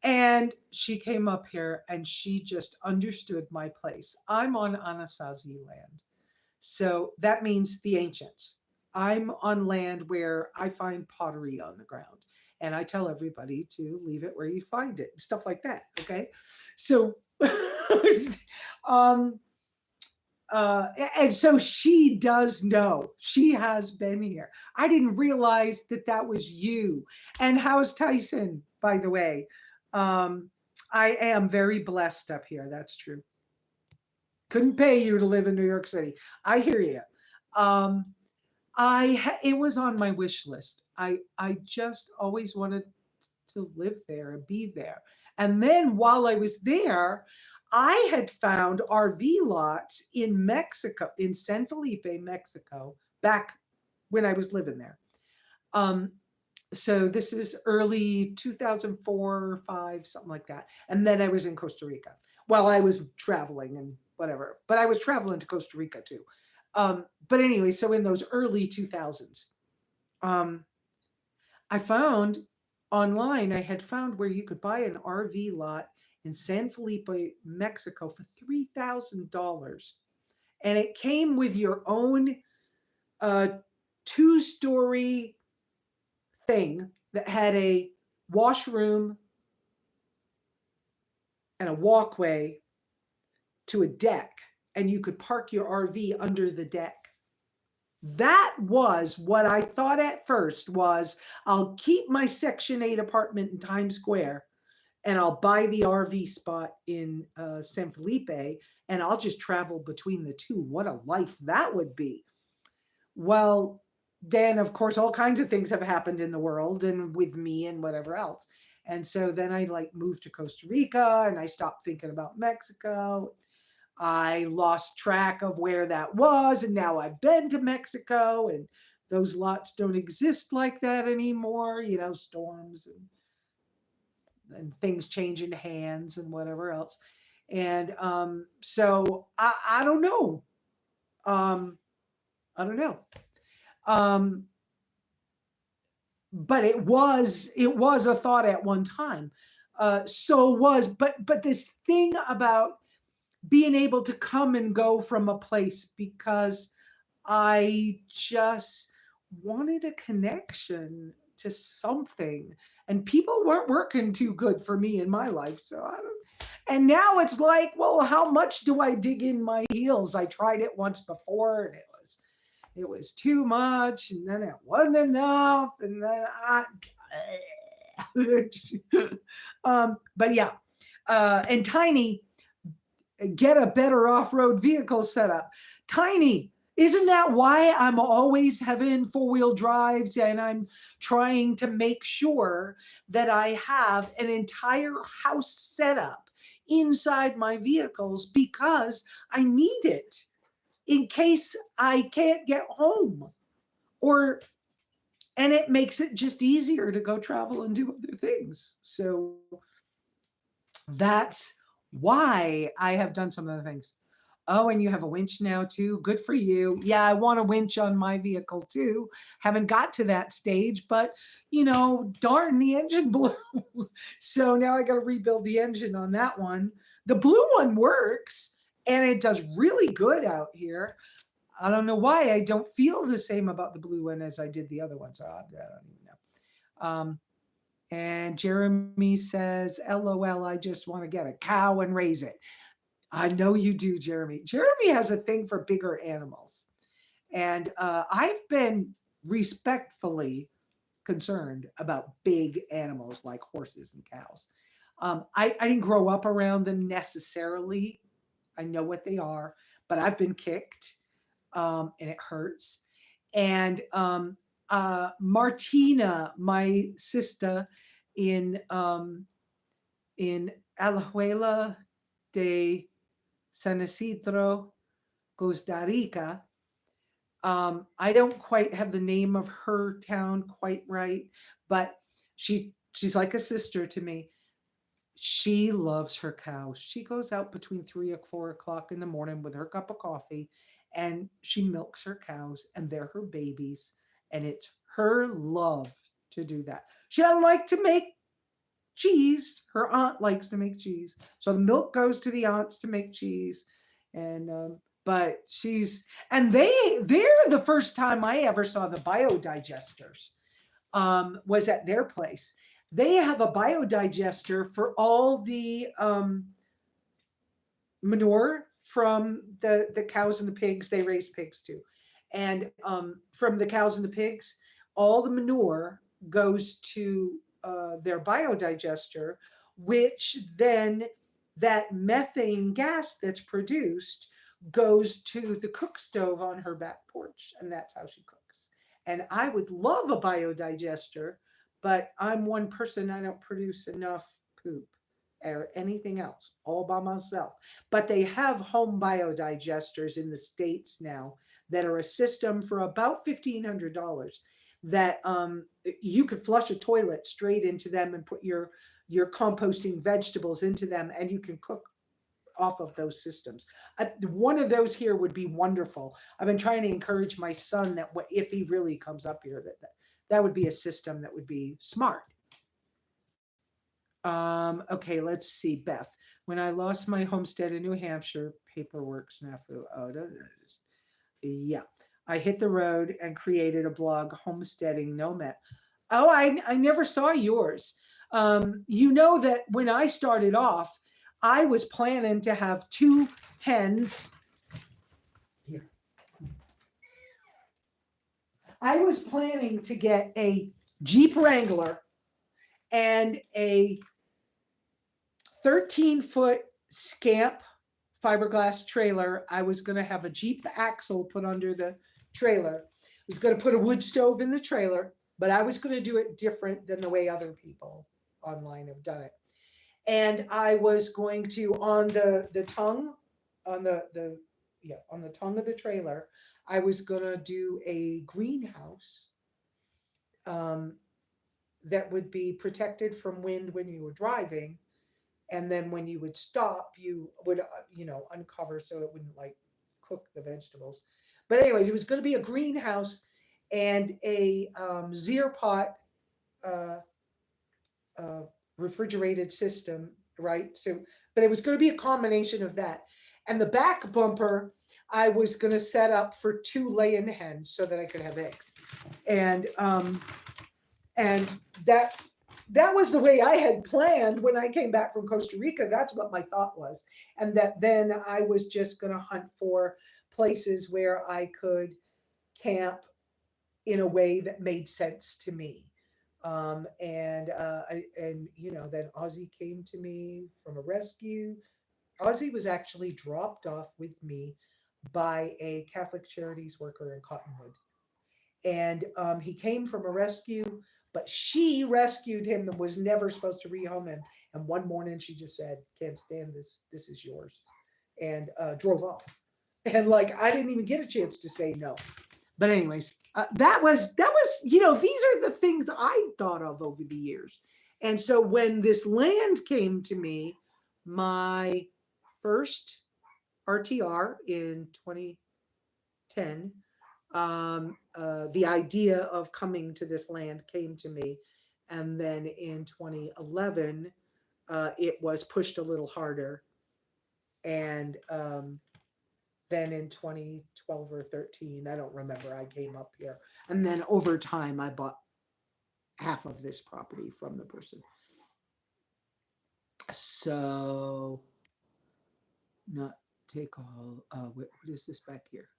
And she came up here and she just understood my place. I'm on Anasazi land. So that means the ancients. I'm on land where I find pottery on the ground. And I tell everybody to leave it where you find it, stuff like that. Okay. So, um, and so she does know. She has been here. I didn't realize that that was you. And how's Tyson, by the way? I am very blessed up here. That's true. Couldn't pay you to live in New York City. I hear you. Um, it was on my wish list. I just always wanted to live there and be there. And then while I was there, I had found RV lots in Mexico, in San Felipe, Mexico, back when I was living there. Um, so this is early 2004, five, something like that. And then I was in Costa Rica while I was traveling and whatever. But I was traveling to Costa Rica too. But anyway, so in those early 2000s, um, I found online, I had found where you could buy an RV lot in San Felipe, Mexico for $3,000. And it came with your own uh, two-story thing that had a washroom and a walkway to a deck. And you could park your RV under the deck. That was what I thought at first was I'll keep my Section 8 apartment in Times Square and I'll buy the RV spot in San Felipe and I'll just travel between the two. What a life that would be. Well, then of course all kinds of things have happened in the world and with me and whatever else. And so then I like moved to Costa Rica and I stopped thinking about Mexico. I lost track of where that was and now I've been to Mexico and those lots don't exist like that anymore, you know, storms and things changing hands and whatever else. And so I don't know. Um, I don't know. Um, but it was a thought at one time. So was but this thing about being able to come and go from a place because I just wanted a connection to something. And people weren't working too good for me in my life. So I don't. And now it's like, well, how much do I dig in my heels? I tried it once before and it was too much and then it wasn't enough and then I but yeah. And Tiny, get a better off-road vehicle setup. Tiny, isn't that why I'm always having four-wheel drives and I'm trying to make sure that I have an entire house setup inside my vehicles because I need it in case I can't get home or and it makes it just easier to go travel and do other things. So that's why I have done some of the things. Oh, and you have a winch now too. Good for you. Yeah, I want a winch on my vehicle too. Haven't got to that stage, but darn, the engine blew. So now I got to rebuild the engine on that one. The blue one works and it does really good out here. I don't know why I don't feel the same about the blue one as I did the other one. So I don't even know. And Jeremy says, LOL, I just want to get a cow and raise it. I know you do, Jeremy. Jeremy has a thing for bigger animals. And I've been respectfully concerned about big animals like horses and cows. I didn't grow up around them necessarily. I know what they are, but I've been kicked and it hurts. And Martina, my sister in Alajuela de San Isidro, Costa Rica. I don't quite have the name of her town quite right, but she's like a sister to me. She loves her cows. She goes out between 3 or 4 o'clock in the morning with her cup of coffee and she milks her cows and they're her babies. And it's her love to do that. She doesn't like to make cheese. Her aunt likes to make cheese. So the milk goes to the aunts to make cheese. And, but and they're the first time I ever saw the biodigesters was at their place. They have a biodigester for all the manure from the cows and the pigs. They raise pigs too. And from the cows and the pigs, all the manure goes to their biodigester, which then that methane gas that's produced goes to the cook stove on her back porch. And that's how she cooks. And I would love a biodigester, but I'm one person, I don't produce enough poop or anything else all by myself. But they have home biodigesters in the States now that are a system for about $1,500 that you could flush a toilet straight into them and put your composting vegetables into them and you can cook off of those systems. One of those here would be wonderful. I've been trying to encourage my son that if he really comes up here, that would be a system that would be smart. Okay, let's see, Beth. When I lost my homestead in New Hampshire, paperwork snafu. Oh, yeah. I hit the road and created a blog, Homesteading Nomad. Oh, I never saw yours. You know that when I started off, I was planning to have 2 hens. Here. I was planning to get a Jeep Wrangler and a 13-foot Scamp fiberglass trailer. I was going to have a Jeep axle put under the trailer. I was going to put a wood stove in the trailer, but I was going to do it different than the way other people online have done it. And I was going to, on the tongue, on the yeah, on the tongue of the trailer, I was going to do a greenhouse um, that would be protected from wind when you were driving, and then when you would stop you would uncover so it wouldn't like cook the vegetables. But anyways, it was going to be a greenhouse and a zero pot uh, uh, refrigerated system, right? So but it was going to be a combination of that, and the back bumper I was going to set up for two laying hens so that I could have eggs. And um and that was the way I had planned when I came back from Costa Rica. That's what my thought was. And that then I was just going to hunt for places where I could camp in a way that made sense to me. And then Ozzy came to me from a rescue. Ozzy was actually dropped off with me by a Catholic Charities worker in Cottonwood, and he came from a rescue, but she rescued him and was never supposed to rehome him. And one morning she just said, "Can't stand this. This is yours," and drove off. And like I didn't even get a chance to say no. But anyways, that was these are the things I thought of over the years. And so when this land came to me, my first RTR in 2010, the idea of coming to this land came to me. And then in 2011, it was pushed a little harder. And then in 2012 or 13, I don't remember, I came up here. And then over time, I bought half of this property from the person. So, not take all, what is this back here?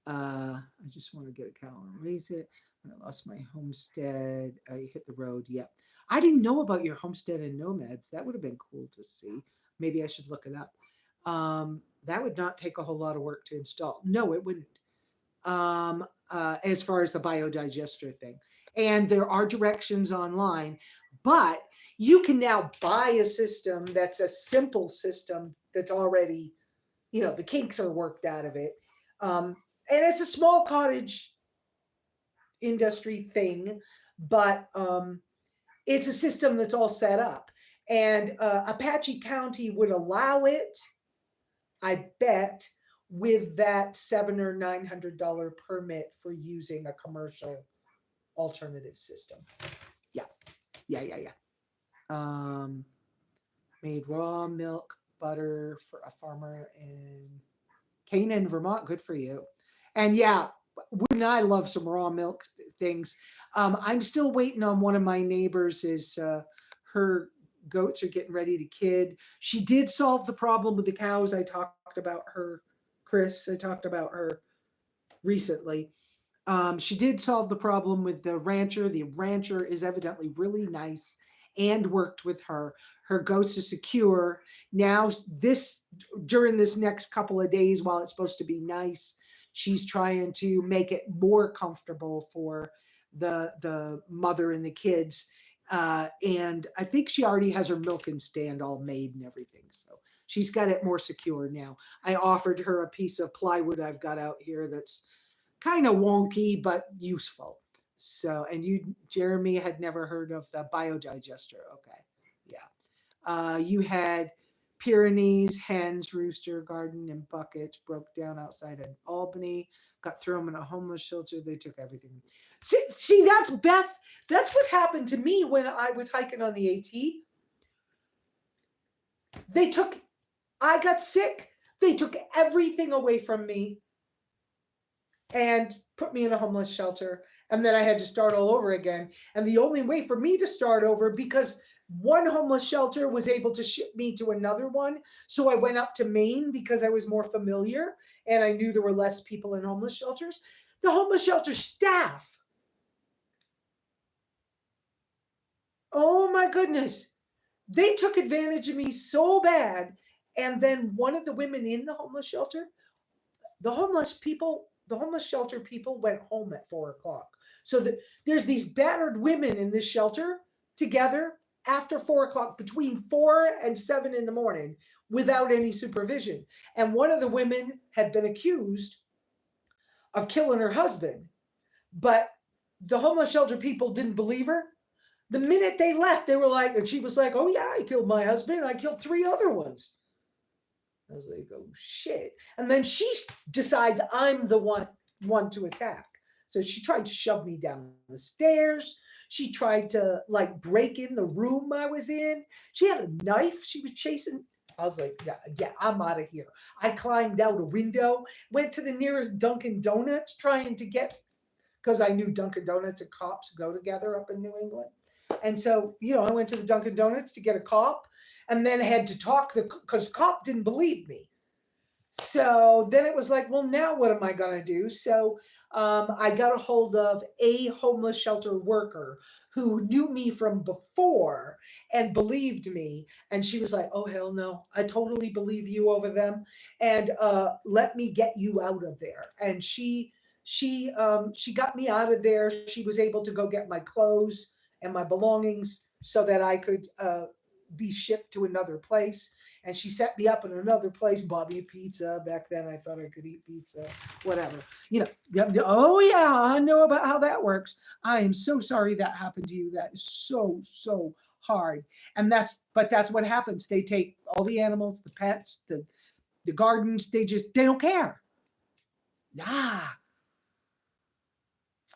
I just want to get a cow and raise it. When I lost my homestead, I hit the road. Yep. I didn't know about your homestead and nomads. That would have been cool to see. Maybe I should look it up. That would not take a whole lot of work to install. No, it wouldn't. As far as the biodigester thing. And there are directions online, but you can now buy a system that's a simple system that's already, the kinks are worked out of it. And it's a small cottage industry thing, but it's a system that's all set up. And Apache County would allow it, I bet, with that $700 or $900 permit for using a commercial alternative system. Yeah, yeah. Made raw milk butter for a farmer in Canaan, Vermont. Good for you. And yeah, wouldn't I love some raw milk things? I'm still waiting on one of my neighbors. Is her goats are getting ready to kid. She did solve the problem with the cows. I talked about her, Chris. I talked about her recently. She did solve the problem with the rancher. The rancher is evidently really nice and worked with her. Her goats are secure. Now, during this next couple of days, while it's supposed to be nice, she's trying to make it more comfortable for the mother and the kids. And I think she already has her milking stand all made and everything. So she's got it more secure now. I offered her a piece of plywood I've got out here that's kind of wonky, but useful. So, and you, Jeremy, had never heard of the biodigester. Okay. Yeah. You had Pyrenees, hens, rooster, garden, and buckets broke down outside in Albany, got thrown in a homeless shelter. They took everything. See, that's Beth. That's what happened to me when I was hiking on the AT. I got sick. They took everything away from me and put me in a homeless shelter. And then I had to start all over again. And the only way for me to start over, because one homeless shelter was able to ship me to another one. So I went up to Maine because I was more familiar and I knew there were less people in homeless shelters. The homeless shelter staff, oh my goodness, they took advantage of me so bad. And then one of the women in the homeless shelter, the homeless shelter people went home at 4 o'clock. So there's these battered women in this shelter together after 4 o'clock, between 4 and 7 in the morning, without any supervision. And one of the women had been accused of killing her husband, but the homeless shelter people didn't believe her. The minute they left, they were like, and she was like, "Oh yeah, I killed my husband. I killed 3 other ones." I was like, "Oh shit!" And then she decides I'm the one to attack. So she tried to shove me down the stairs. She tried to like break in the room I was in. She had a knife. She was chasing. I was like, "Yeah, yeah, I'm out of here." I climbed out a window, went to the nearest Dunkin' Donuts, trying to get, because I knew Dunkin' Donuts and cops go together up in New England. And so, I went to the Dunkin' Donuts to get a cop, and then had to talk because cop didn't believe me. So then it was like, well, now what am I going to do? So I got a hold of a homeless shelter worker who knew me from before and believed me. And she was like, "Oh, hell no. I totally believe you over them. And let me get you out of there." And she got me out of there. She was able to go get my clothes and my belongings so that I could be shipped to another place. And she set me up in another place, bought me a pizza. Back then, I thought I could eat pizza, whatever. Oh, yeah, I know about how that works. I am so sorry that happened to you. That is so, so hard. But that's what happens. They take all the animals, the pets, the gardens, they don't care. Ah,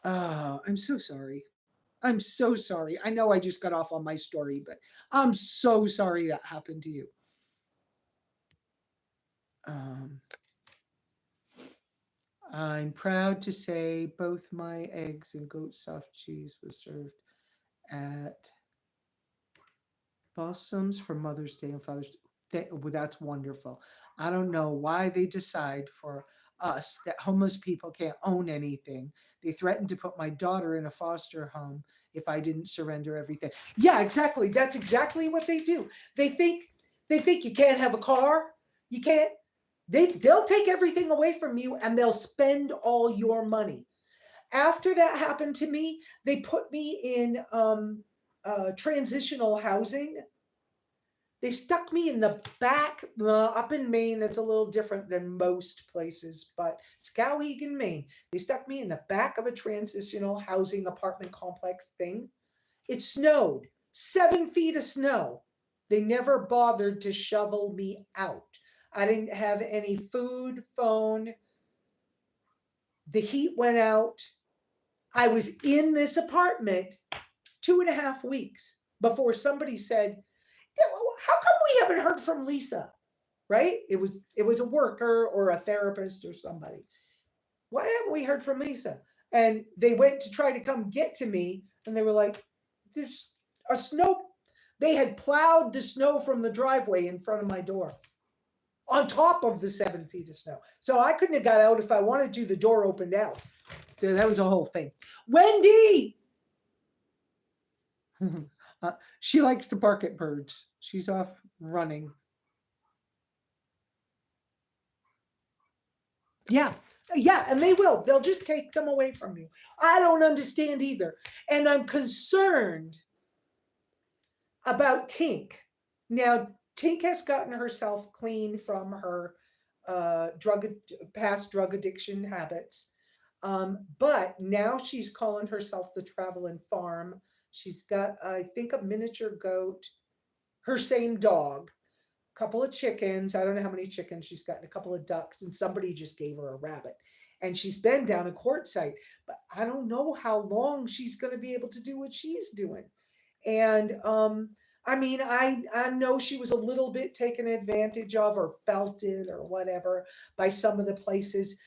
I'm so sorry. I'm so sorry. I know I just got off on my story, but I'm so sorry that happened to you. Um, I'm proud to say both my eggs and goat soft cheese was served at Balsams for Mother's Day and Father's Day. Well, that's wonderful. I don't know why they decide for us that homeless people can't own anything. They threatened to put my daughter in a foster home if I didn't surrender everything. Yeah, exactly. That's exactly what they do. They think they think you can't have a car. You can't. They'll take everything away from you and they'll spend all your money. After that happened to me, they put me in transitional housing. They stuck me in the back. Up in Maine, it's a little different than most places, but Skowhegan, Maine, they stuck me in the back of a transitional housing apartment complex thing. It snowed, 7 feet of snow. They never bothered to shovel me out. I didn't have any food, phone. The heat went out. I was in this apartment 2.5 weeks before somebody said, "Yeah, well, how come we haven't heard from Lesa?" Right? It was a worker or a therapist or somebody. "Why haven't we heard from Lesa?" And they went to try to come get to me, and they were like, "There's a snow." They had plowed the snow from the driveway in front of my door, on top of the 7 feet of snow. So I couldn't have got out if I wanted to. The door opened out. So that was a whole thing. Wendy! She likes to bark at birds. She's off running. Yeah. Yeah, and they will. They'll just take them away from you. I don't understand either. And I'm concerned about Tink. Now, Tink has gotten herself clean from her drug past drug addiction habits. But now she's calling herself the traveling farm. She's got, I think, a miniature goat, her same dog, a couple of chickens. I don't know how many chickens she's got, and a couple of ducks, and somebody just gave her a rabbit. And she's been down a quartzsite, but I don't know how long she's going to be able to do what she's doing. And I mean, I know she was a little bit taken advantage of or felt it or whatever by some of the places.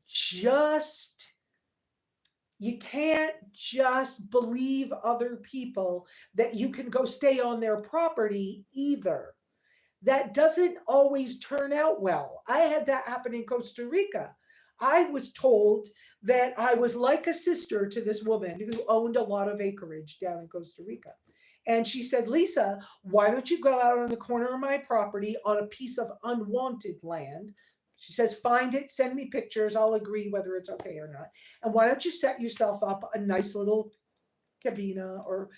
Just you can't just believe other people that you can go stay on their property either. That doesn't always turn out well. I had that happen in Costa Rica. I was told that I was like a sister to this woman who owned a lot of acreage down in Costa Rica. And she said, Lesa, why don't you go out on the corner of my property on a piece of unwanted land? She says, find it, send me pictures. I'll agree whether it's okay or not. And why don't you set yourself up a nice little cabina or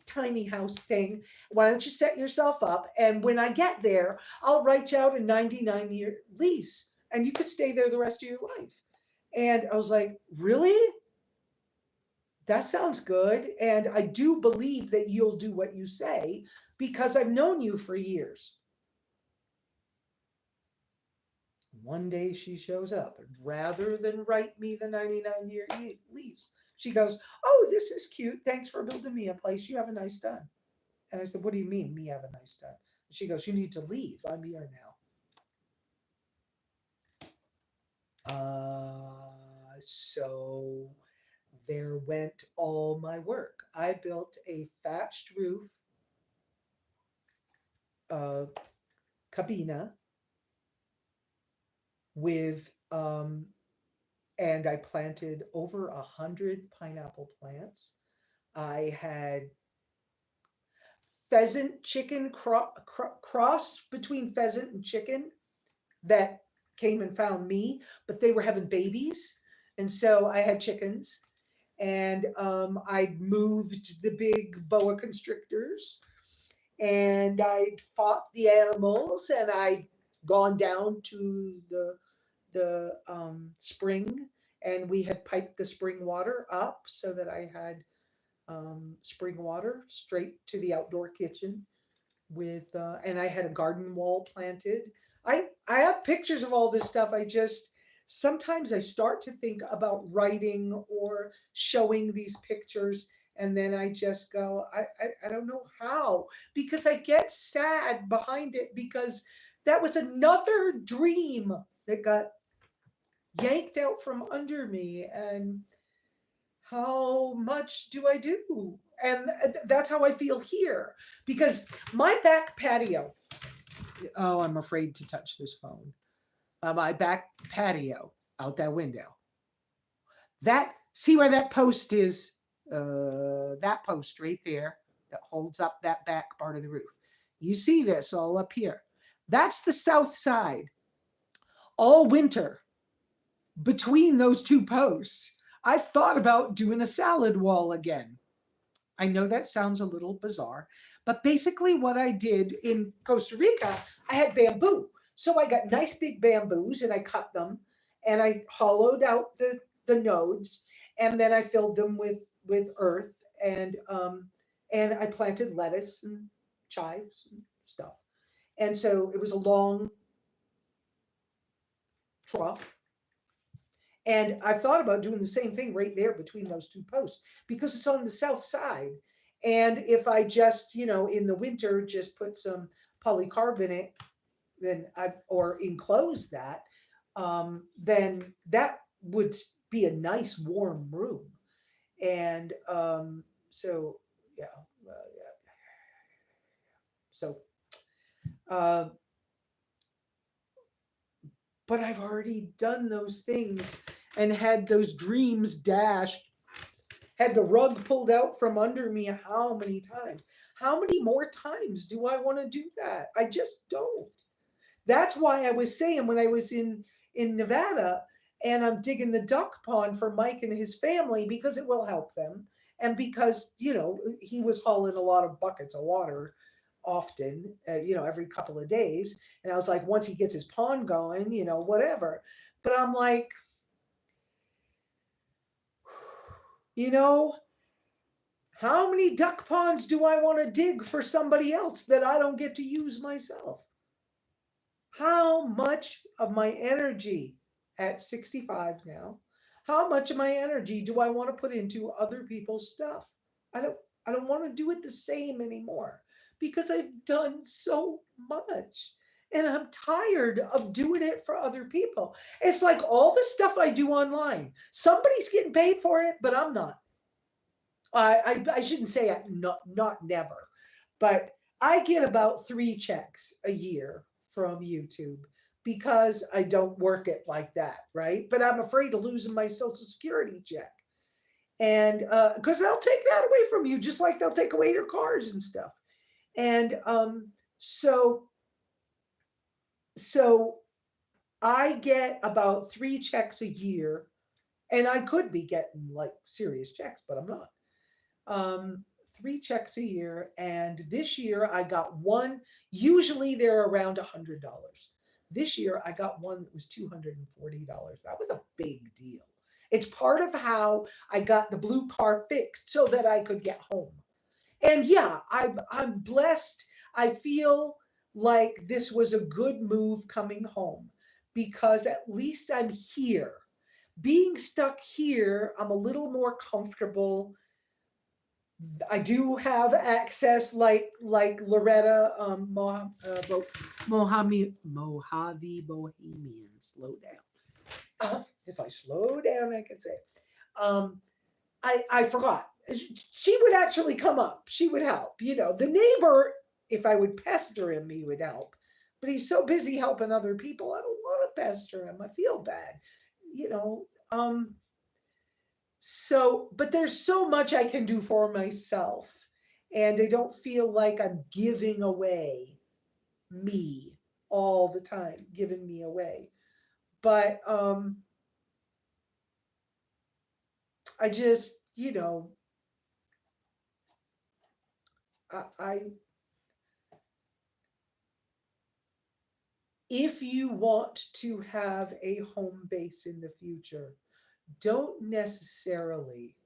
tiny house thing? Why don't you set yourself up? And when I get there, I'll write you out a 99-year lease and you could stay there the rest of your life. And I was like, really? That sounds good. And I do believe that you'll do what you say because I've known you for years. One day she shows up, and rather than write me the 99-year lease, she goes, oh, this is cute. Thanks for building me a place. You have a nice time. And I said, what do you mean, me have a nice time? She goes, you need to leave. I'm here now. So there went all my work. I built a thatched roof cabina with and I planted over 100 pineapple plants. I had pheasant chicken cross between pheasant and chicken that came and found me, but they were having babies, and so I had chickens. And I'd moved the big boa constrictors, and I'd fought the animals, and I'd gone down to the spring, and we had piped the spring water up so that I had spring water straight to the outdoor kitchen with and I had a garden wall planted. I have pictures of all this stuff. I just sometimes I start to think about writing or showing these pictures, and then I just go, I don't know how, because I get sad behind it because that was another dream that got yanked out from under me. And how much do I do? And that's how I feel here because my back patio, oh, I'm afraid to touch this phone. My back patio out that window. That, see where that post is? That post right there that holds up that back part of the roof. You see this all up here. That's the south side. All winter, between those two posts, I've thought about doing a salad wall again. I know that sounds a little bizarre, but basically what I did in Costa Rica, I had bamboo. So I got nice big bamboos and I cut them and I hollowed out the nodes, and then I filled them with earth, and I planted lettuce and chives and stuff. And so it was a long trough. And I've thought about doing the same thing right there between those two posts because it's on the south side. And if I just, in the winter, just put some polycarbonate, then or enclose that, then that would be a nice warm room. And so, yeah, yeah. So, uh, but I've already done those things and had those dreams dashed, had the rug pulled out from under me how many times? How many more times do I want to do that? I just don't. That's why I was saying when I was in Nevada and I'm digging the duck pond for Mike and his family because it will help them, and because he was hauling a lot of buckets of water often, every couple of days, and I was like, once he gets his pond going, whatever. But I'm like, you know, how many duck ponds do I want to dig for somebody else that I don't get to use myself? How much of my energy at 65 now, how much of my energy do I want to put into other people's stuff? I don't I don't want to do it the same anymore because I've done so much. And I'm tired of doing it for other people. It's like all the stuff I do online. Somebody's getting paid for it, but I'm not. I shouldn't say not never, but I get about 3 checks a year from YouTube. because I don't work it like that, right? But I'm afraid of losing my Social Security check. And because they'll take that away from you, just like they'll take away your cars and stuff. And so, so I get about 3 checks a year, and I could be getting like serious checks, but I'm not. Um, 3 checks a year, and this year I got one. Usually they're around $100. This year I got one that was $240. That was a big deal. It's part of how I got the blue car fixed so that I could get home. And yeah, I'm blessed. I feel like this was a good move coming home because at least I'm here. Being stuck here, I'm a little more comfortable. I do have access, like Loretta, Mojave Bohemian. Slow down. If I slow down, I can say it. I forgot. She would actually come up. She would help. The neighbor, if I would pester him, he would help. But he's so busy helping other people. I don't want to pester him. I feel bad. You know. But there's so much I can do for myself, and I don't feel like I'm giving away me all the time, giving me away. But I just, I if you want to have a home base in the future, don't necessarily,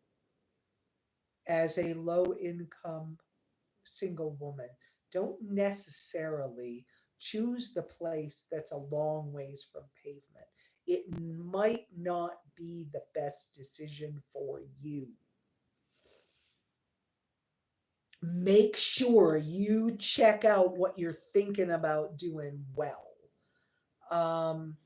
as a low income single woman, don't necessarily choose the place that's a long ways from pavement. It might not be the best decision for you. Make sure you check out what you're thinking about doing well. Um,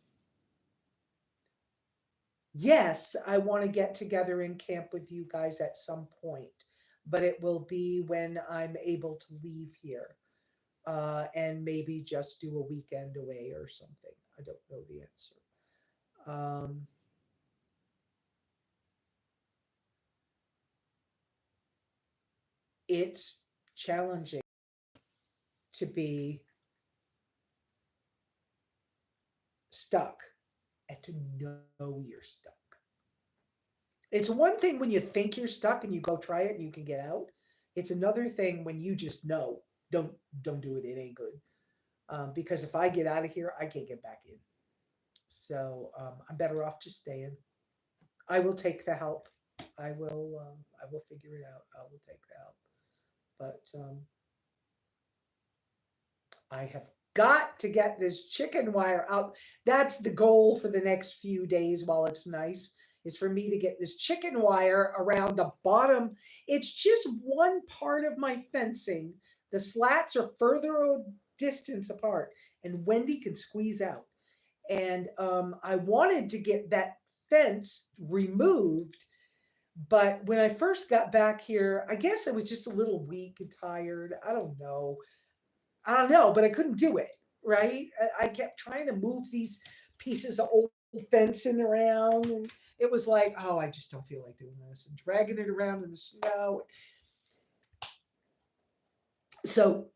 yes, I want to get together and camp with you guys at some point, but it will be when I'm able to leave here, and maybe just do a weekend away or something. I don't know the answer. Um, it's challenging to be stuck and to know you're stuck. It's one thing when you think you're stuck and you go try it and you can get out. It's another thing when you just know, don't don't do it. It ain't good. Because if I get out of here, I can't get back in. So I'm better off just staying. I will take the help. I will figure it out. I will take the help. But I have got to get this chicken wire out. That's the goal for the next few days while it's nice, is for me to get this chicken wire around the bottom. It's just one part of my fencing. The slats are further distance apart, and Wendy can squeeze out. And I wanted to get that fence removed, but when I first got back here, I guess I was just a little weak and tired. I don't know, but I couldn't do it. Right? I kept trying to move these pieces of old fencing around, and it was like, oh, I just don't feel like doing this, and dragging it around in the snow. So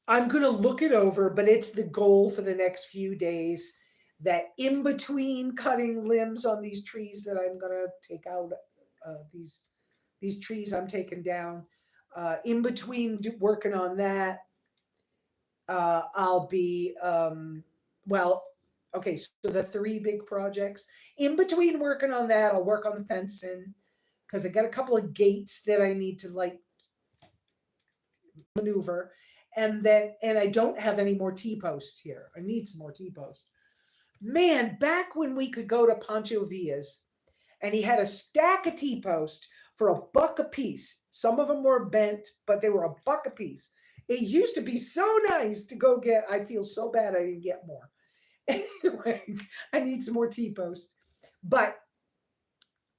I'm going to look it over, but it's the goal for the next few days that in between cutting limbs on these trees that I'm going to take out, these trees I'm taking down, in between working on that, I'll be, well, okay, so the 3 big projects. In between working on that, I'll work on the fencing because I got a couple of gates that I need to like maneuver. And I don't have any more T-posts here. I need some more T-posts. Man, back when we could go to Pancho Villa's and he had a stack of T-posts for $1 a piece. Some of them were bent, but they were $1 a piece. It used to be so nice to go get. I feel so bad I didn't get more. Anyways, I need some more T-posts. But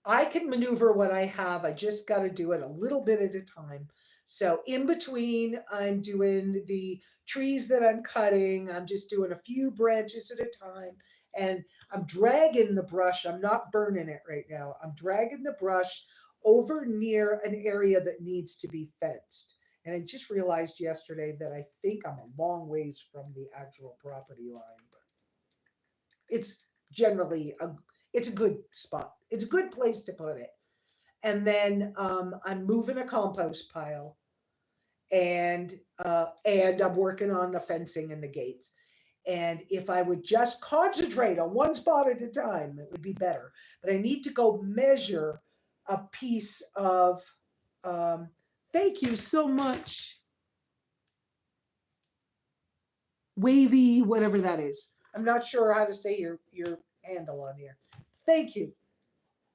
I can maneuver what I have. I just got to do it a little bit at a time. So in between, I'm doing the trees that I'm cutting. I'm just doing a few branches at a time. And I'm dragging the brush. I'm not burning it right now. I'm dragging the brush over near an area that needs to be fenced. And I just realized yesterday that I think I'm a long ways from the actual property line, but it's generally it's a good spot. It's a good place to put it. And then I'm moving a compost pile, and I'm working on the fencing and the gates. And if I would just concentrate on one spot at a time, it would be better. But I need to go measure a piece of. Um, Thank you so much, Wavy, whatever that is. I'm not sure how to say your handle on here. Thank you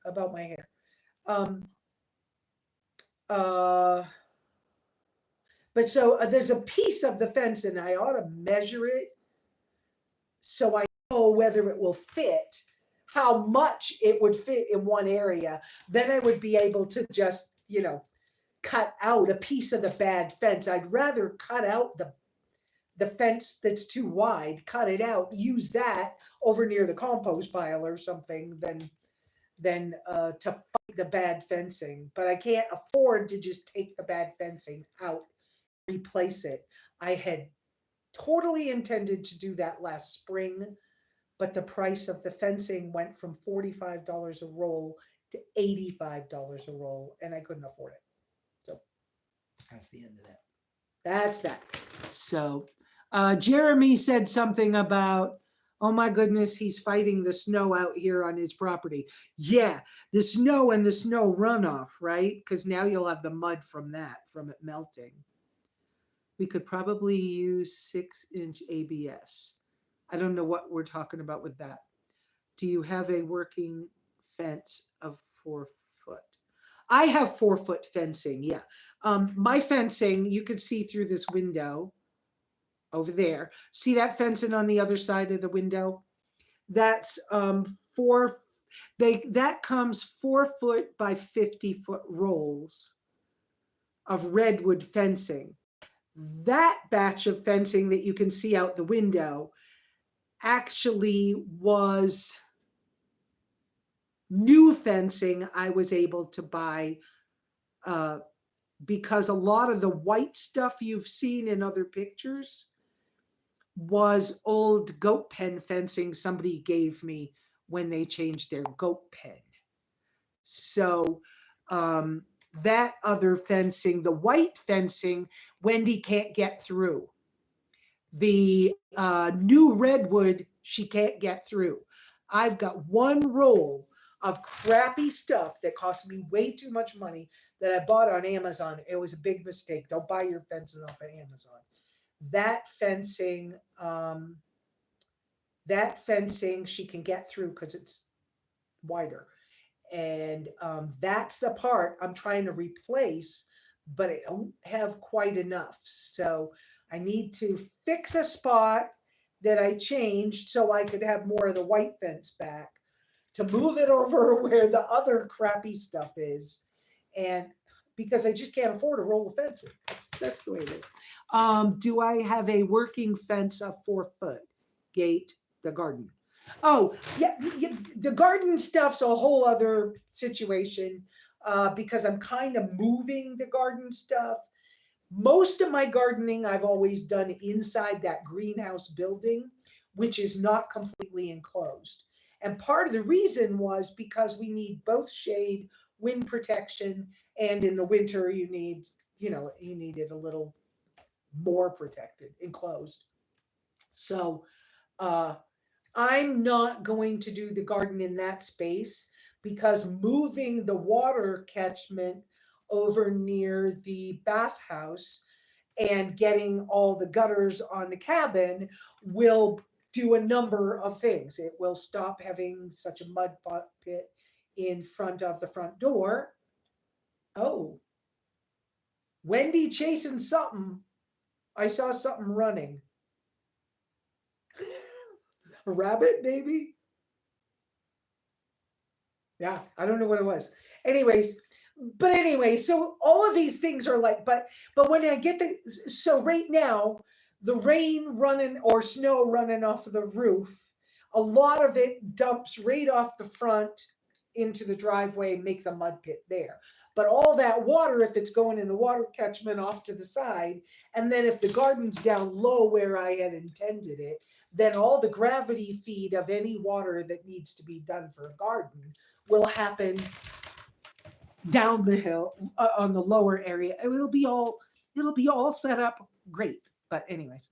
about my hair. Um, uh, but so there's a piece of the fence, and I ought to measure it so I know whether it will fit, how much it would fit in one area. Then I would be able to just, cut out a piece of the bad fence. I'd rather cut out the fence that's too wide, cut it out, use that over near the compost pile or something than to fight the bad fencing. But I can't afford to just take the bad fencing out, replace it. I had totally intended to do that last spring, but the price of the fencing went from $45 a roll to $85 a roll, and I couldn't afford it. So that's the end of that. That's that. So Jeremy said something about, oh my goodness, he's fighting the snow out here on his property. Yeah, the snow and the snow runoff, right? Because now you'll have the mud from it melting. We could probably use 6-inch ABS. I don't know what we're talking about with that. Do you have a working fence of 4 foot? I have 4-foot fencing, yeah. My fencing, you could see through this window over there. See that fencing on the other side of the window? That's that comes 4 foot by 50-foot rolls of redwood fencing. That batch of fencing that you can see out the window actually was new fencing I was able to buy because a lot of the white stuff you've seen in other pictures was old goat pen fencing somebody gave me when they changed their goat pen. So that other fencing, the white fencing, Wendy can't get through. The new redwood, she can't get through. I've got one roll of crappy stuff that cost me way too much money that I bought on Amazon. It was a big mistake. Don't buy your fencing off of Amazon. That fencing she can get through because it's wider. And that's the part I'm trying to replace, but I don't have quite enough. So I need to fix a spot that I changed so I could have more of the white fence back, to move it over where the other crappy stuff is. And because I just can't afford a roll of fencing. That's the way it is. Do I have a working fence of 4 foot? Gate, the garden. Oh, yeah, the garden stuff's a whole other situation because I'm kind of moving the garden stuff. Most of my gardening I've always done inside that greenhouse building, which is not completely enclosed. And part of the reason was because we need both shade, wind protection, and in the winter you need it a little more protected, enclosed. So I'm not going to do the garden in that space because moving the water catchment over near the bathhouse and getting all the gutters on the cabin will do a number of things. It will stop having such a mud pit in front of the front door. Oh, Wendy chasing something. I saw something running. A rabbit, maybe? Yeah, I don't know what it was. Anyways, But anyway, so all of these things are like, but when I get the, so right now, the rain running or snow running off of the roof, a lot of it dumps right off the front into the driveway, makes a mud pit there. But all that water, if it's going in the water catchment off to the side, and then if the garden's down low where I had intended it, then all the gravity feed of any water that needs to be done for a garden will happen down the hill on the lower area. It'll be all set up great. But anyways,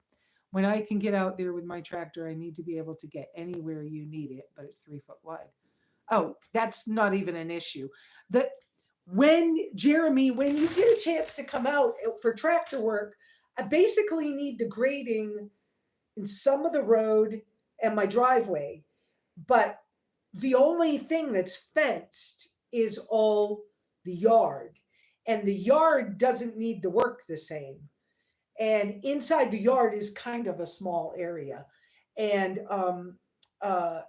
when I can get out there with my tractor, I need to be able to get anywhere you need it, but it's 3 foot wide. Oh, that's not even an issue. The when Jeremy, when you get a chance to come out for tractor work, I basically need the grading in some of the road and my driveway, but the only thing that's fenced is all the yard. And the yard doesn't need to work the same. And inside the yard is kind of a small area. And uh,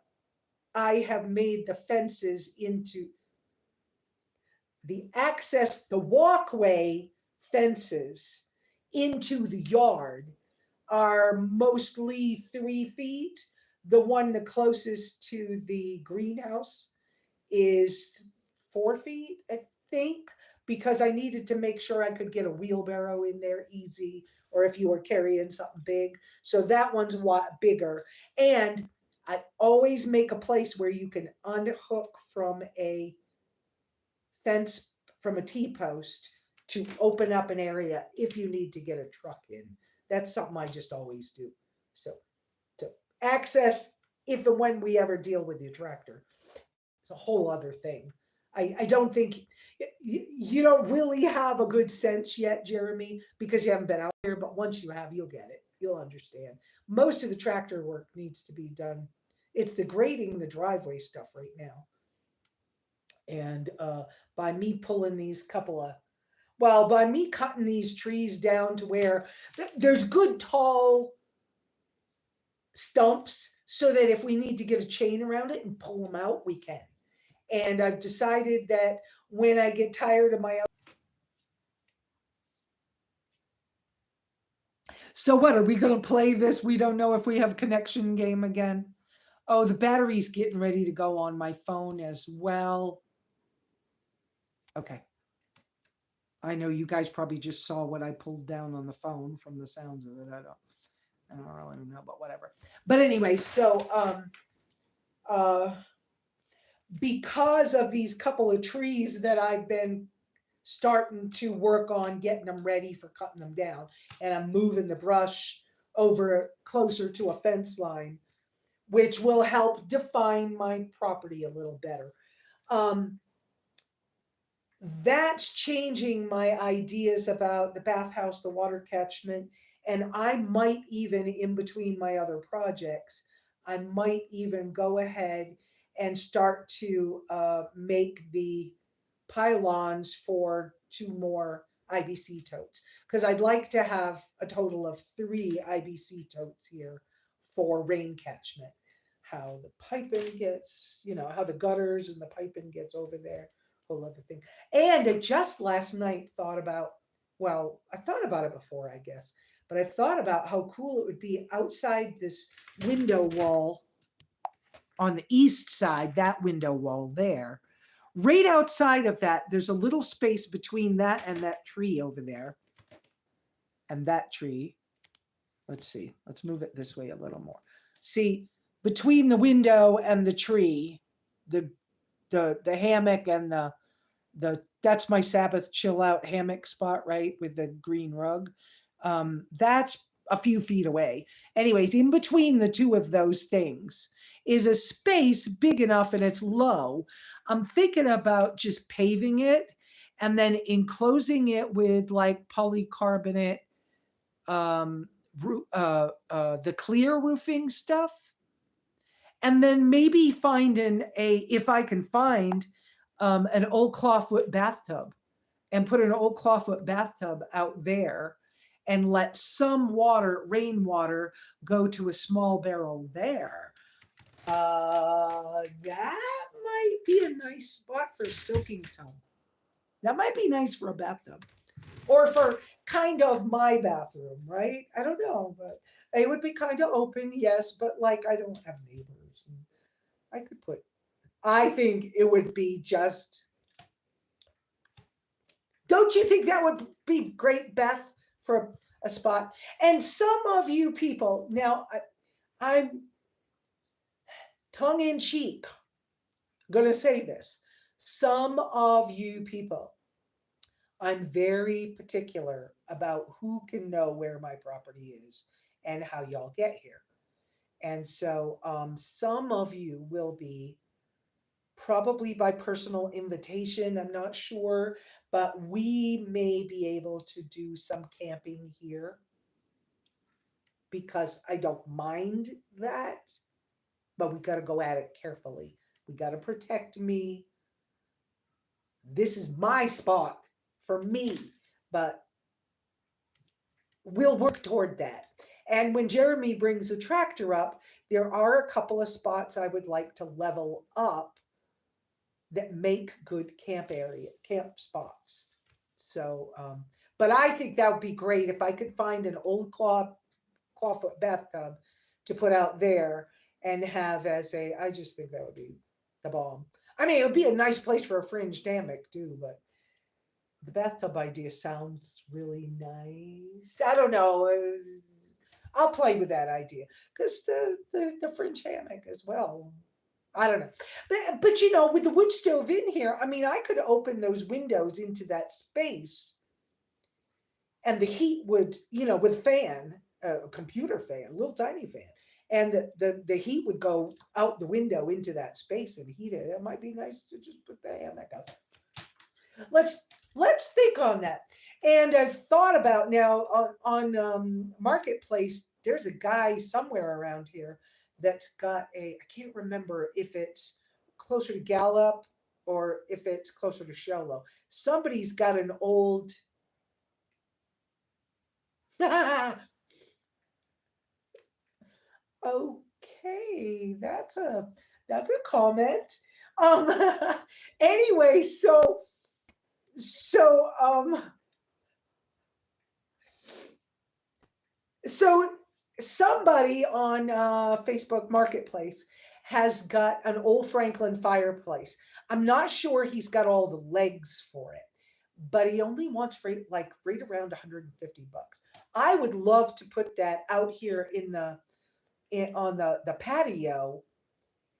I have made the fences into the walkway fences into the yard are mostly 3 feet. The one the closest to the greenhouse is 4 feet, I think, because I needed to make sure I could get a wheelbarrow in there easy, or if you were carrying something big. So that one's a lot bigger. And I always make a place where you can unhook from a fence, from a T-post, to open up an area if you need to get a truck in. That's something I just always do. So to access, if and when we ever deal with your tractor, it's a whole other thing. I don't think you don't really have a good sense yet, Jeremy, because you haven't been out here. But once you have, you'll get it. You'll understand. Most of the tractor work needs to be done. It's the grading, the driveway stuff right now. And by me pulling these couple of, well, by me cutting these trees down to where there's good tall stumps so that if we need to get a chain around it and pull them out, we can. And I've decided that when I get tired of my, so what, are we going to play this? We don't know if we have connection game again. Oh, the battery's getting ready to go on my phone as well. Okay. I know you guys probably just saw what I pulled down on the phone from the sounds of it. I don't really know, but whatever. But anyway, so because of these couple of trees that I've been starting to work on getting them ready for cutting them down, and I'm moving the brush over closer to a fence line, which will help define my property a little better. That's changing my ideas about the bathhouse, the water catchment, and I might even, in between my other projects, I might even go ahead and start to make the pylons for 2 more IBC totes, because I'd like to have a total of 3 IBC totes here for rain catchment. How the piping gets, how the gutters and the piping gets over there, whole other thing. And I just last night thought about, well, I thought about it before, I guess, but I thought about how cool it would be outside this window wall on the east side, that window wall there. Right outside of that, there's a little space between that and that tree over there. And that tree. Let's see. Let's move it this way a little more. See, between the window and the tree, the hammock and the that's my Sabbath chill out hammock spot, right, with the green rug. That's a few feet away. Anyways, in between the two of those things is a space big enough, and it's low. I'm thinking about just paving it and then enclosing it with like polycarbonate, the clear roofing stuff, and then maybe finding if I can find an old clawfoot bathtub, and put an old clawfoot bathtub out there and let some rainwater, go to a small barrel there. That might be a nice spot for soaking tub. That might be nice for a bathtub or for kind of my bathroom, right? I don't know, but it would be kind of open, yes, but like I don't have neighbors. And I could put, I think it would be just, don't you think that would be great, Beth, for a spot? And some of you people, now I'm tongue in cheek going to say this. Some of you people, I'm very particular about who can know where my property is and how y'all get here. And so some of you will be probably by personal invitation, I'm not sure, but we may be able to do some camping here because I don't mind that, but we got to go at it carefully. We got to protect me. This is my spot for me, but we'll work toward that. And when Jeremy brings the tractor up, there are a couple of spots I would like to level up that make good camp spots. So, but I think that would be great if I could find an old clawfoot bathtub to put out there and have as a, I just think that would be the bomb. I mean, it would be a nice place for a fringe hammock too, but the bathtub idea sounds really nice. I don't know. I'll play with that idea because the fringe hammock as well. I don't know, but you know, with the wood stove in here, I mean, I could open those windows into that space, and the heat would, you know, with fan, a computer fan, a little tiny fan, and the heat would go out the window into that space and heat it. It might be nice to just put the hammock up. Let's think on that. And I've thought about now on Marketplace. There's a guy somewhere around here that's got a. I can't remember if it's closer to Gallup or if it's closer to Sholo. Somebody's got an old. Okay, that's a comment. Um. Anyway, so so somebody on Facebook Marketplace has got an old Franklin fireplace. I'm not sure he's got all the legs for it, but he only wants like right around 150 bucks. I would love to put that out here on the patio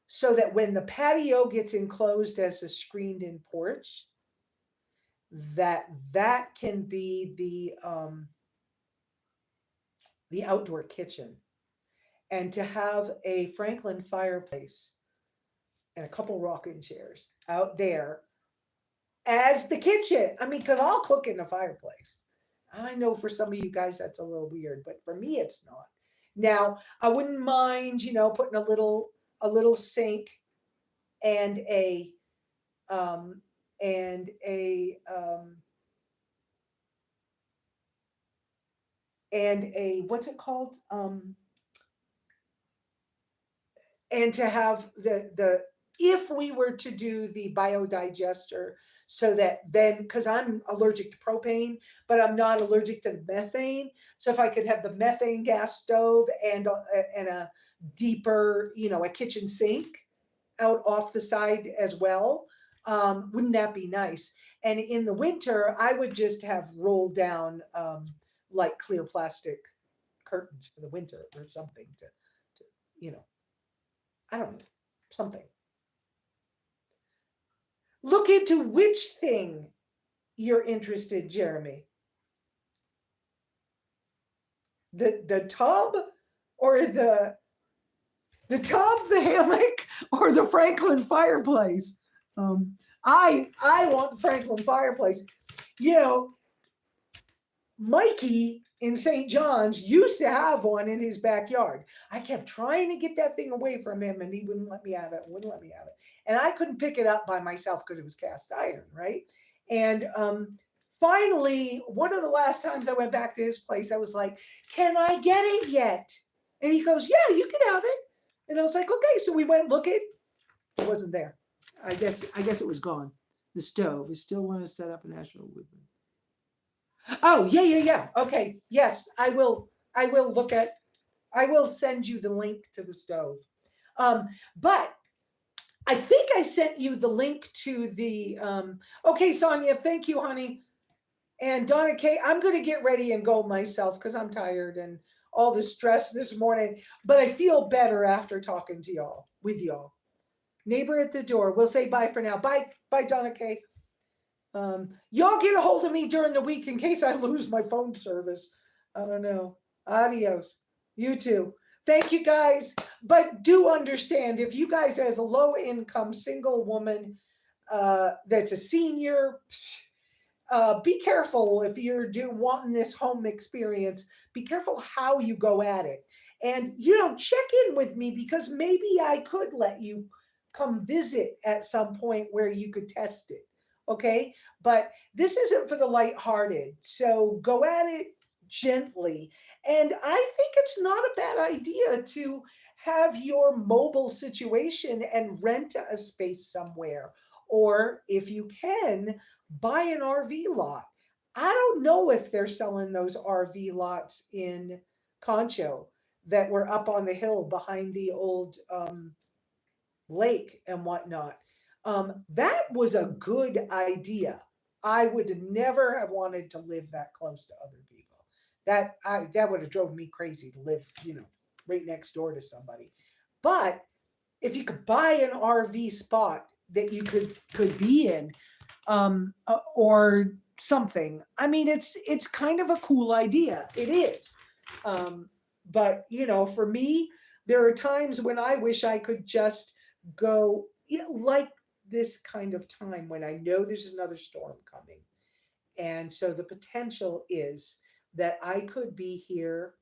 so that when the patio gets enclosed as a screened in porch, that can be the outdoor kitchen, and to have a Franklin fireplace and a couple rocking chairs out there as the kitchen. I mean, because I'll cook in the fireplace. I know for some of you guys that's a little weird, but for me it's not. Now I wouldn't mind, you know, putting a little sink and um, a and a what's it called? And to have the if we were to do the biodigester so that then because I'm allergic to propane but I'm not allergic to the methane, so if I could have the methane gas stove and a deeper, you know, a kitchen sink out off the side as well, wouldn't that be nice? And in the winter I would just have rolled down like clear plastic curtains for the winter or something to you know, I don't know, something. Look into which thing you're interested, Jeremy. The tub or the tub, the hammock, or the Franklin fireplace. I want the Franklin fireplace. You know, Mikey in St. John's used to have one in his backyard. I kept trying to get that thing away from him and he wouldn't let me have it, wouldn't let me have it. And I couldn't pick it up by myself because it was cast iron, right? And finally, one of the last times I went back to his place, I was like, can I get it yet? And he goes, yeah, you can have it. And I was like, okay. So we went looking. It wasn't there. I guess it was gone. The stove. I still want to set up a national woodland. Oh, yeah, yeah, yeah. Okay. Yes, I will. I will look at. I will send you the link to the stove. But I think I sent you the link to the. Okay, Sonia. Thank you, honey. And Donna Kay, I'm going to get ready and go myself because I'm tired and all the stress this morning. But I feel better after talking to y'all, with y'all. Neighbor at the door. We'll say bye for now. Bye, bye, Donna Kay. Y'all get a hold of me during the week in case I lose my phone service. I don't know. Adios. You too. Thank you guys. But do understand if you guys, as a low income single woman that's a senior, be careful if you're wanting this home experience. Be careful how you go at it. And, check in with me because maybe I could let you come visit at some point where you could test it. Okay. But this isn't for the lighthearted. So go at it gently. And I think it's not a bad idea to have your mobile situation and rent a space somewhere. Or if you can, buy an RV lot. I don't know if they're selling those RV lots in Concho that were up on the hill behind the old lake and whatnot. That was a good idea. I would never have wanted to live that close to other people. That would have drove me crazy to live, right next door to somebody. But if you could buy an RV spot that you could be in, or something. I mean, it's kind of a cool idea. It is. But for me, there are times when I wish I could just go, like this kind of time when I know there's another storm coming. And so the potential is that I could be here.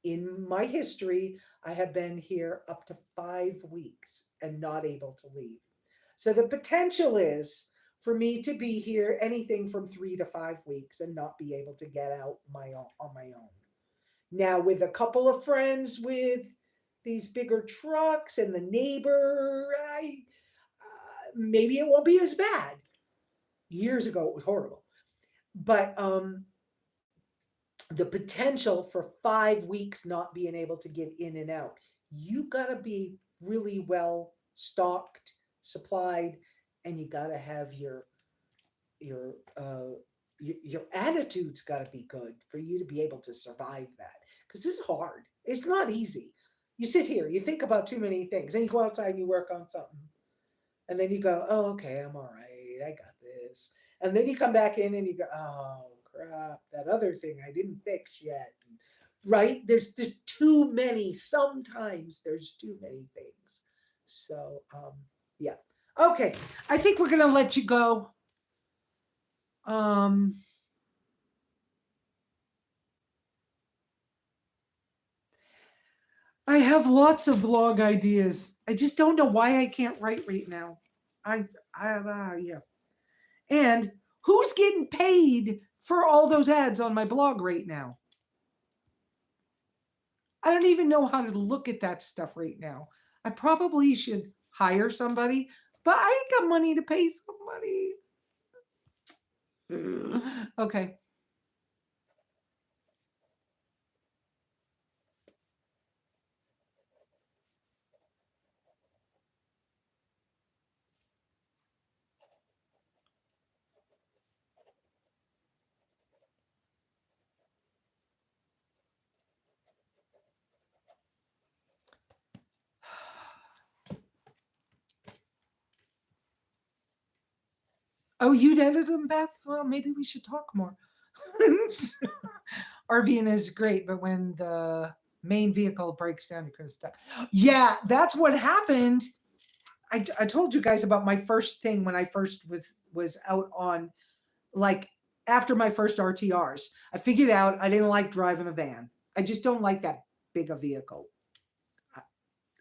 In my history, I have been here up to 5 weeks and not able to leave. So the potential is for me to be here anything from 3 to 5 weeks and not be able to get out on my own. Now, with a couple of friends with these bigger trucks and the neighbor, maybe it won't be as bad. Years ago, it was horrible. But the potential for 5 weeks not being able to get in and out, you got to be really well stocked, supplied, and you got to have your your attitude's got to be good for you to be able to survive that, because this is hard. It's not easy. You sit here, you think about too many things, then you go outside and you work on something, and then you go, oh, okay, I'm all right, I got this, and then you come back in and you go, oh crap, that other thing I didn't fix yet. Right? There's too many. Sometimes there's too many things. So yeah. Okay. I think we're gonna let you go. Um I have lots of blog ideas. I just don't know why I can't write right now. Yeah. And who's getting paid for all those ads on my blog right now? I don't even know how to look at that stuff right now. I probably should hire somebody, but I ain't got money to pay somebody. Okay. Oh, you'd edit them, Beth? Well, maybe we should talk more. RVing is great, but when the main vehicle breaks down, you could have stuck. Yeah, that's what happened. I told you guys about my first thing when I first was out on, like, after my first RTRs. I figured out I didn't like driving a van. I just don't like that big a vehicle.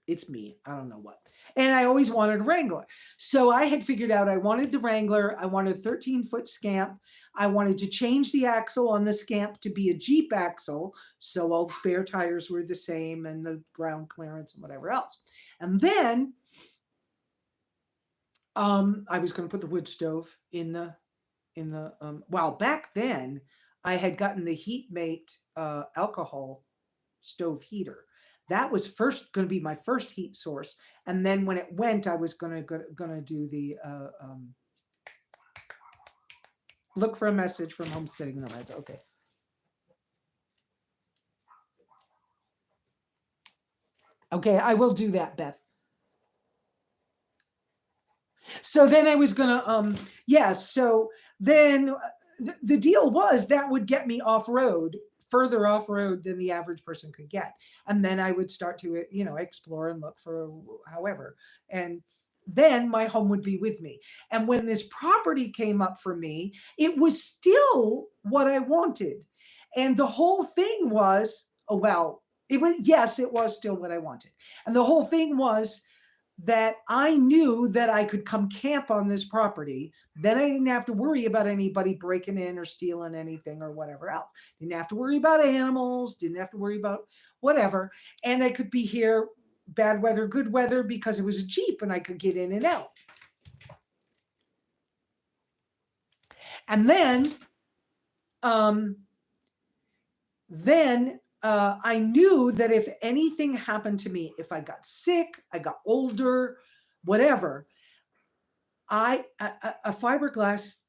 It's me. I don't know what. And I always wanted a Wrangler. So I had figured out I wanted the Wrangler. I wanted a 13-foot Scamp. I wanted to change the axle on the Scamp to be a Jeep axle. So all the spare tires were the same and the ground clearance and whatever else. And then I was going to put the wood stove well, back then I had gotten the Heatmate alcohol stove heater. That was first going to be my first heat source, and then when it went, I was going to do the look for a message from Homesteading Nomads. Okay. Okay, I will do that, Beth. So then I was gonna, yeah. So then the deal was that would get me off road, further off road than the average person could get, and then I would start to, explore and look for however, and then my home would be with me. And when this property came up for me, it was still what I wanted, and the whole thing was, oh well, it was yes, it was still what I wanted, and the whole thing was that I knew that I could come camp on this property. Then I didn't have to worry about anybody breaking in or stealing anything or whatever else. Didn't have to worry about animals, didn't have to worry about whatever. And I could be here bad weather, good weather, because it was a Jeep and I could get in and out. And um, then I knew that if anything happened to me, if I got sick, I got older, whatever, a fiberglass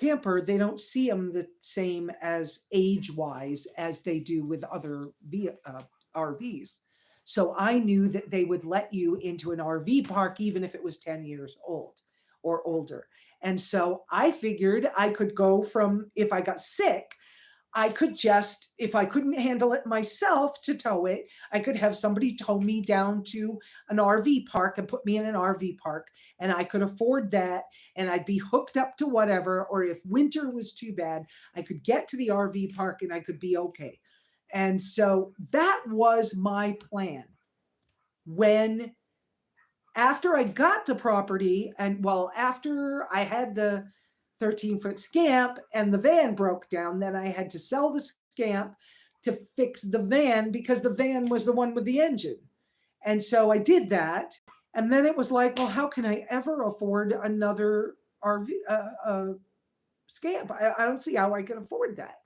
camper, they don't see them the same as age wise as they do with other RVs. So I knew that they would let you into an RV park even if it was 10 years old or older. And so I figured I could go from, if I got sick, I could just, if I couldn't handle it myself to tow it, I could have somebody tow me down to an RV park and put me in an RV park. And I could afford that. And I'd be hooked up to whatever. Or if winter was too bad, I could get to the RV park and I could be okay. And so that was my plan. When, after I got the property, and well, after I had the 13-foot scamp and the van broke down, then I had to sell the scamp to fix the van because the van was the one with the engine. And so I did that. And then it was like, well, how can I ever afford another RV scamp? I don't see how I can afford that.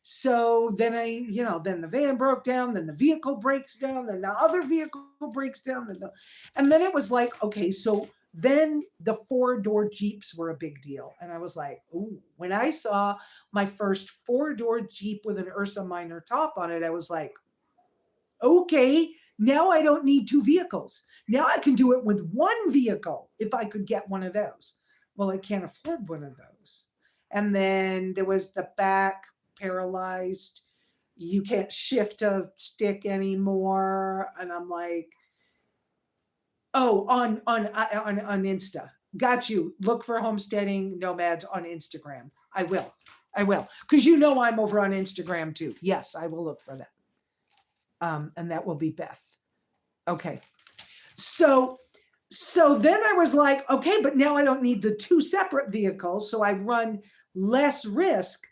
So then then the van broke down, then the vehicle breaks down, then the other vehicle breaks down, and then it was like, okay, so then the 4-door Jeeps were a big deal. And I was like, ooh, when I saw my first 4-door Jeep with an Ursa Minor top on it, I was like, okay, now I don't need 2 vehicles. Now I can do it with 1 vehicle if I could get one of those. Well, I can't afford one of those. And then there was the back paralyzed. You can't shift a stick anymore. And I'm like, oh, on Insta. Got you. Look for Homesteading Nomads on Instagram. I will. Because I'm over on Instagram too. Yes, I will look for that. And that will be Beth. Okay. So then I was like, okay, but now I don't need the 2 separate vehicles. So I run less risk,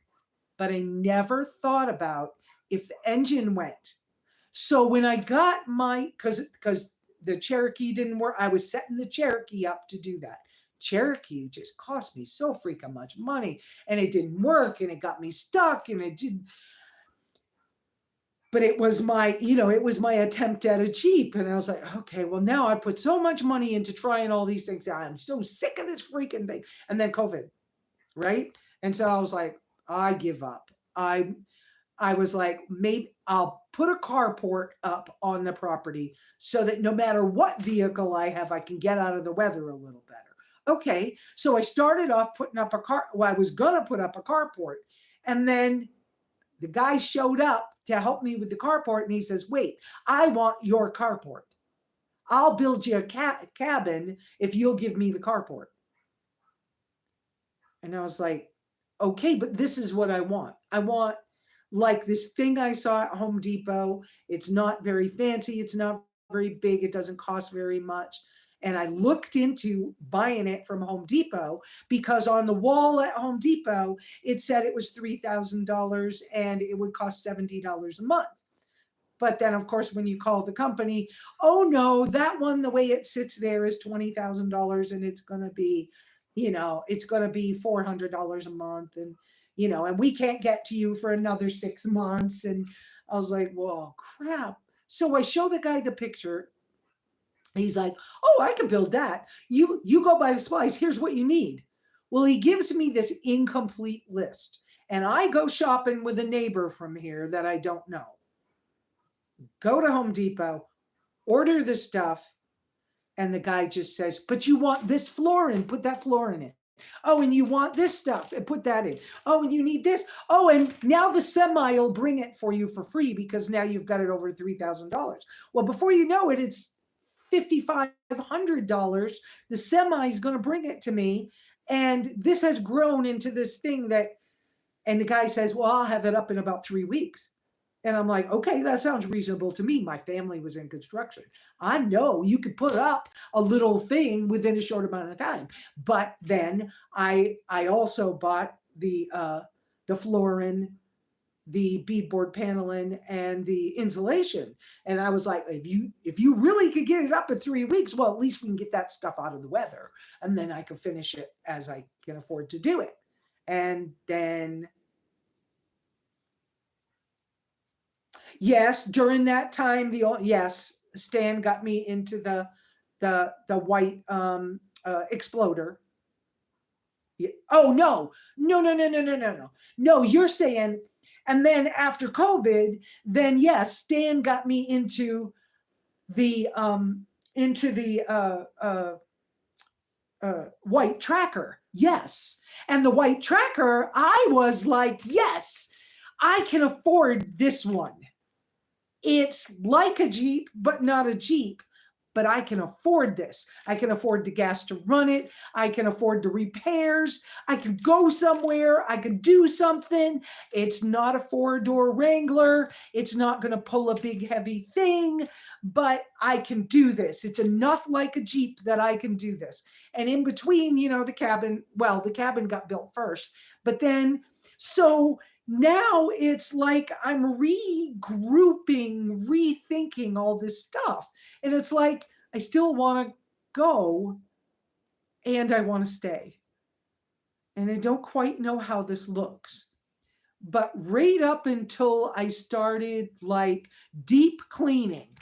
but I never thought about if the engine went. So when I got because the Cherokee didn't work, I was setting the Cherokee up to do that. Cherokee just cost me so freaking much money, and it didn't work, and it got me stuck, and it didn't. But it was my attempt at a Jeep, and I was like, okay, well now I put so much money into trying all these things. I'm so sick of this freaking thing, and then COVID, right? And so I was like, I give up. I was like, maybe I'll put a carport up on the property so that no matter what vehicle I have, I can get out of the weather a little better. Okay, so I started off putting up I was gonna put up a carport, and then the guy showed up to help me with the carport, and he says, wait, I want your carport. I'll build you a cabin if you'll give me the carport. And I was like, okay, but this is what I want. I want like this thing I saw at Home Depot. It's not very fancy. It's not very big. It doesn't cost very much. And I looked into buying it from Home Depot because on the wall at Home Depot, it said it was $3,000 and it would cost $70 a month. But then, of course, when you call the company, oh no, that one, the way it sits there is $20,000 and it's going to be, it's going to be $400 a month. And we can't get to you for another 6 months. And I was like, well, crap. So I show the guy the picture. He's like, oh, I can build that. You go buy the supplies. Here's what you need. Well, he gives me this incomplete list. And I go shopping with a neighbor from here that I don't know. Go to Home Depot, order the stuff, and the guy just says, but you want this floor in, put that floor in it. Oh, and you want this stuff and put that in. Oh, and you need this. Oh, and now the semi will bring it for you for free because now you've got it over $3,000. Well, before you know it, it's $5,500. The semi is going to bring it to me. And this has grown into this thing and the guy says, well, I'll have it up in about 3 weeks. And I'm like, okay, that sounds reasonable to me. My family was in construction. I know you could put up a little thing within a short amount of time. But then I also bought the flooring, the beadboard paneling, and the insulation. And I was like, if you really could get it up in 3 weeks, well, at least we can get that stuff out of the weather. And then I can finish it as I can afford to do it. And then, yes, during that time, Stan got me into the white exploder. Yeah. Oh, no. No, you're saying, and then after COVID, then yes, Stan got me into the white tracker. Yes. And the white tracker, I was like, yes, I can afford this one. It's like a Jeep, but not a Jeep. But I can afford this. I can afford the gas to run it. I can afford the repairs. I can go somewhere. I can do something. It's not a 4-door Wrangler. It's not going to pull a big heavy thing, but I can do this. It's enough like a Jeep that I can do this. And in between, the cabin got built first, but then, so now it's like I'm regrouping, rethinking all this stuff. And it's like, I still want to go and I want to stay. And I don't quite know how this looks. But right up until I started like deep cleaning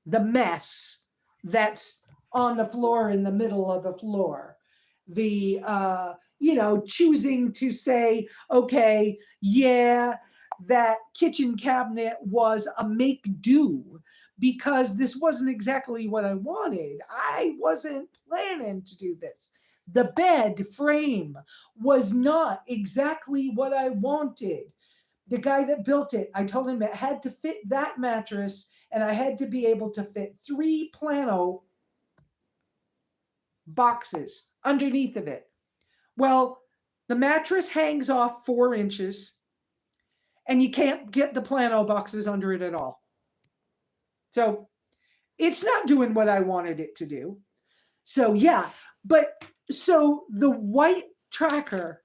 the mess that's on the floor in the middle of the floor, the choosing to say, okay, yeah, that kitchen cabinet was a make do because this wasn't exactly what I wanted. I wasn't planning to do this. The bed frame was not exactly what I wanted. The guy that built it, I told him it had to fit that mattress and I had to be able to fit 3 plano boxes underneath of it. Well, the mattress hangs off 4 inches and you can't get the plano boxes under it at all. So it's not doing what I wanted it to do. So yeah, so the white tracker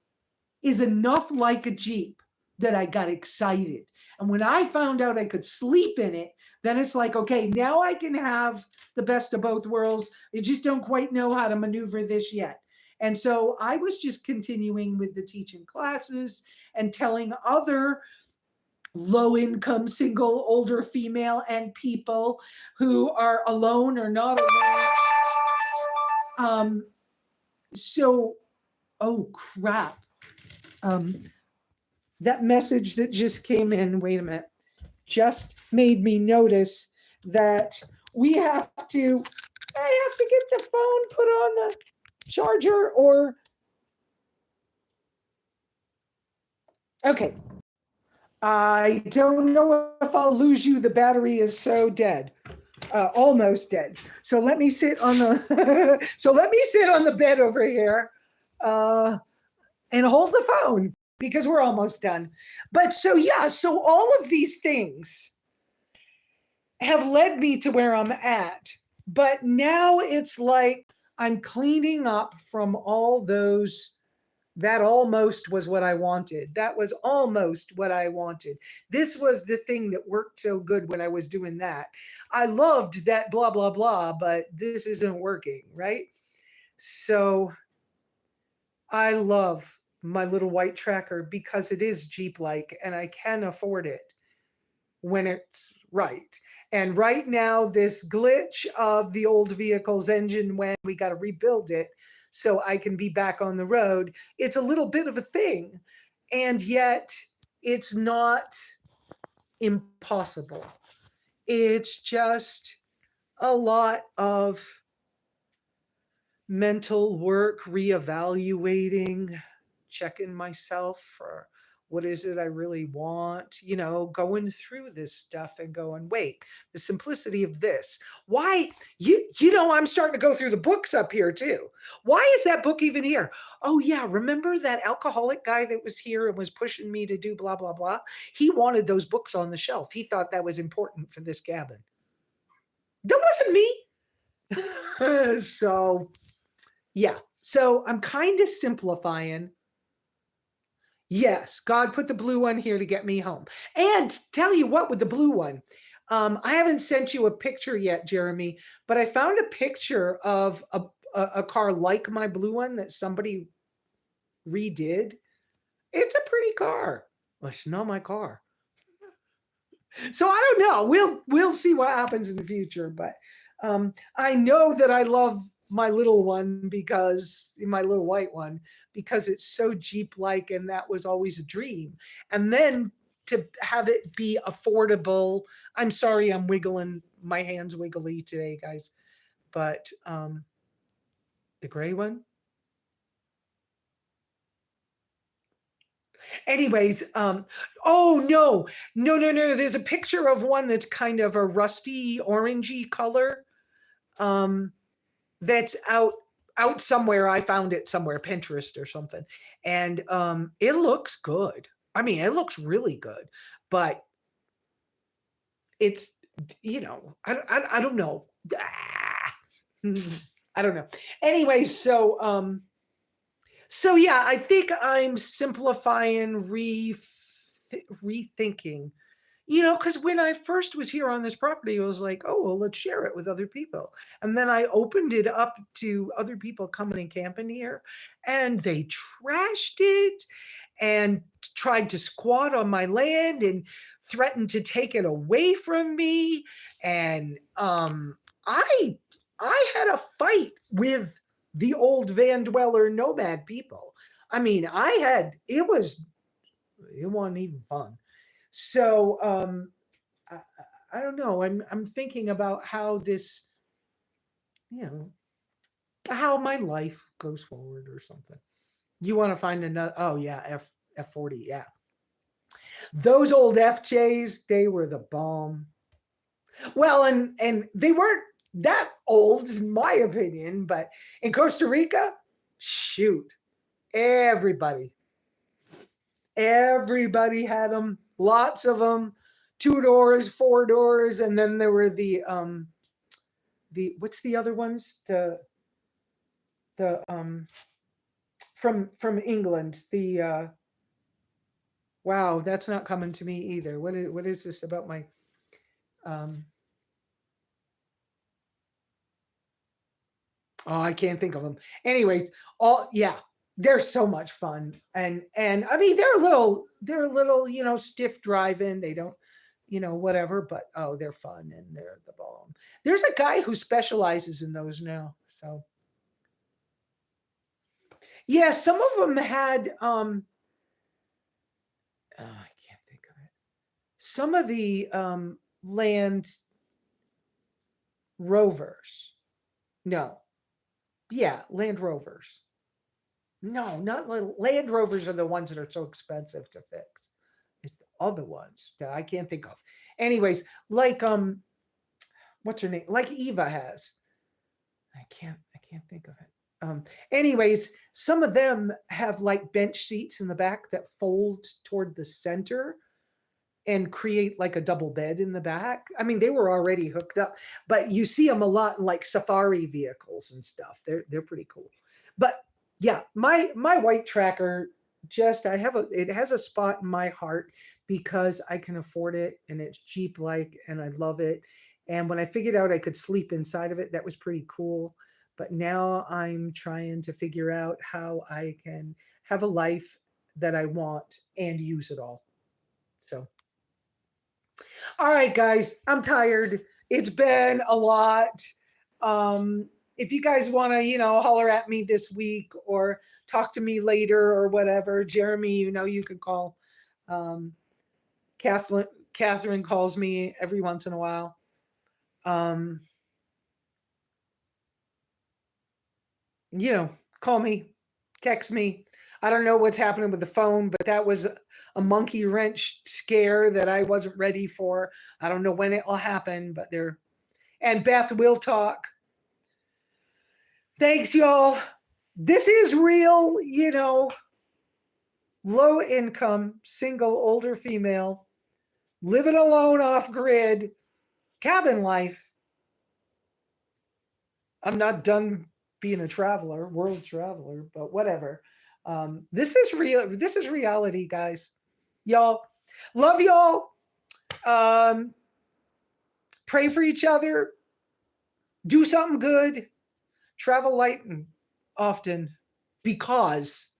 is enough like a Jeep that I got excited. And when I found out I could sleep in it, then it's like, okay, now I can have the best of both worlds. I just don't quite know how to maneuver this yet. And so I was just continuing with the teaching classes and telling other low-income, single, older female and people who are alone or not alone. Oh crap. That message that just came in, wait a minute, just made me notice that I have to get the phone put on the charger or, okay. I don't know if I'll lose you. The battery is so dead, almost dead. So let me sit on the bed over here and hold the phone because we're almost done. But so all of these things have led me to where I'm at. But now it's like I'm cleaning up from all those That almost was what I wanted. That was almost what I wanted. This was the thing that worked so good when I was doing that. I loved that blah, blah, blah, but this isn't working, right? So I love my little white tracker because it is Jeep like and I can afford it when it's right. And right now, this glitch of the old vehicle's engine when we got to rebuild it so I can be back on the road, it's a little bit of a thing. And yet, it's not impossible. It's just a lot of mental work, reevaluating, checking myself for what is it I really want, going through this stuff and going, wait, the simplicity of this. Why I'm starting to go through the books up here too. Why is that book even here? Oh yeah, remember that alcoholic guy that was here and was pushing me to do blah blah blah? He wanted those books on the shelf. He thought that was important for this cabin. That wasn't me. So yeah. So I'm kind of simplifying. Yes, God put the blue one here to get me home. And tell you what, with the blue one, I haven't sent you a picture yet, Jeremy, but I found a picture of a car like my blue one that somebody redid. It's a pretty car. Well, it's not my car. So I don't know. We'll see what happens in the future, but I know that I love my little one because my little white one because it's so Jeep like and that was always a dream. And then to have it be affordable. I'm sorry I'm wiggling my hands wiggly today, guys. But the gray one. Anyways, oh no. There's a picture of one that's kind of a rusty orangey color. Um, that's out somewhere. I found it somewhere, Pinterest or something, and it looks good. I mean, it looks really good, but it's I don't know. I don't know. Anyway, so yeah, I think I'm simplifying, rethinking. Because when I first was here on this property, I was like, oh, well, let's share it with other people. And then I opened it up to other people coming and camping here, and they trashed it and tried to squat on my land and threatened to take it away from me. And I had a fight with the old van dweller nomad people. I mean, it wasn't even fun. So I don't know. I'm thinking about how this, you know, how my life goes forward or something. You want to find another? Oh yeah, F40. Yeah, those old FJs, they were the bomb. Well, and they weren't that old, in my opinion. But in Costa Rica, shoot, everybody, everybody had them. Lots of them. 2 doors, 4 doors, and then there were the what's the other ones? The from England. The wow, that's not coming to me either. What is this about my um oh, I can't think of them. Anyways, all yeah, they're so much fun. And I mean they're a little, stiff driving. They don't, whatever, but oh, they're fun and they're the bomb. There's a guy who specializes in those now. So yeah, some of them had oh, I can't think of it. Some of the Land Rovers. No. Yeah, Land Rovers. No, not Land Rovers are the ones that are so expensive to fix. It's the other ones that I can't think of. Anyways, like what's her name? Like Eva has. I can't think of it. Anyways, some of them have like bench seats in the back that fold toward the center and create like a double bed in the back. I mean, they were already hooked up, but you see them a lot in like safari vehicles and stuff. They're pretty cool. But Yeah, my white tracker, just I have a it has a spot in my heart because I can afford it and it's Jeep like and I love it. And when I figured out I could sleep inside of it, that was pretty cool. But now I'm trying to figure out how I can have a life that I want and use it all. So, all right, guys, I'm tired. It's been a lot. If you guys want to, holler at me this week or talk to me later or whatever, Jeremy, you can call. Um, Catherine, Catherine calls me every once in a while. Um, you know, call me, text me. I don't know what's happening with the phone, but that was a monkey wrench scare that I wasn't ready for. I don't know when it will happen, but there. And Beth will talk. Thanks, y'all. This is real, low income, single, older female, living alone off grid, cabin life. I'm not done being a traveler, world traveler, but whatever. This is real. This is reality, guys. Y'all, love y'all. Um, pray for each other. Do something good. Travel light and often because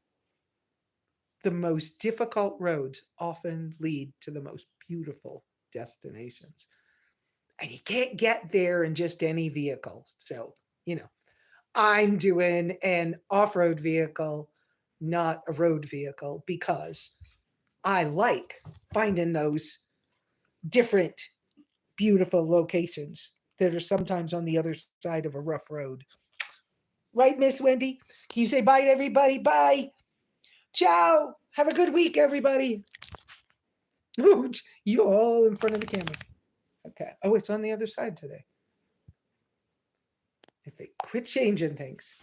the most difficult roads often lead to the most beautiful destinations. And you can't get there in just any vehicle. So, I'm doing an off road vehicle, not a road vehicle, because I like finding those different, beautiful locations that are sometimes on the other side of a rough road. Right, Miss Wendy? Can you say bye to everybody? Bye. Ciao. Have a good week, everybody. You all in front of the camera. Okay. Oh, it's on the other side today. If they quit changing things.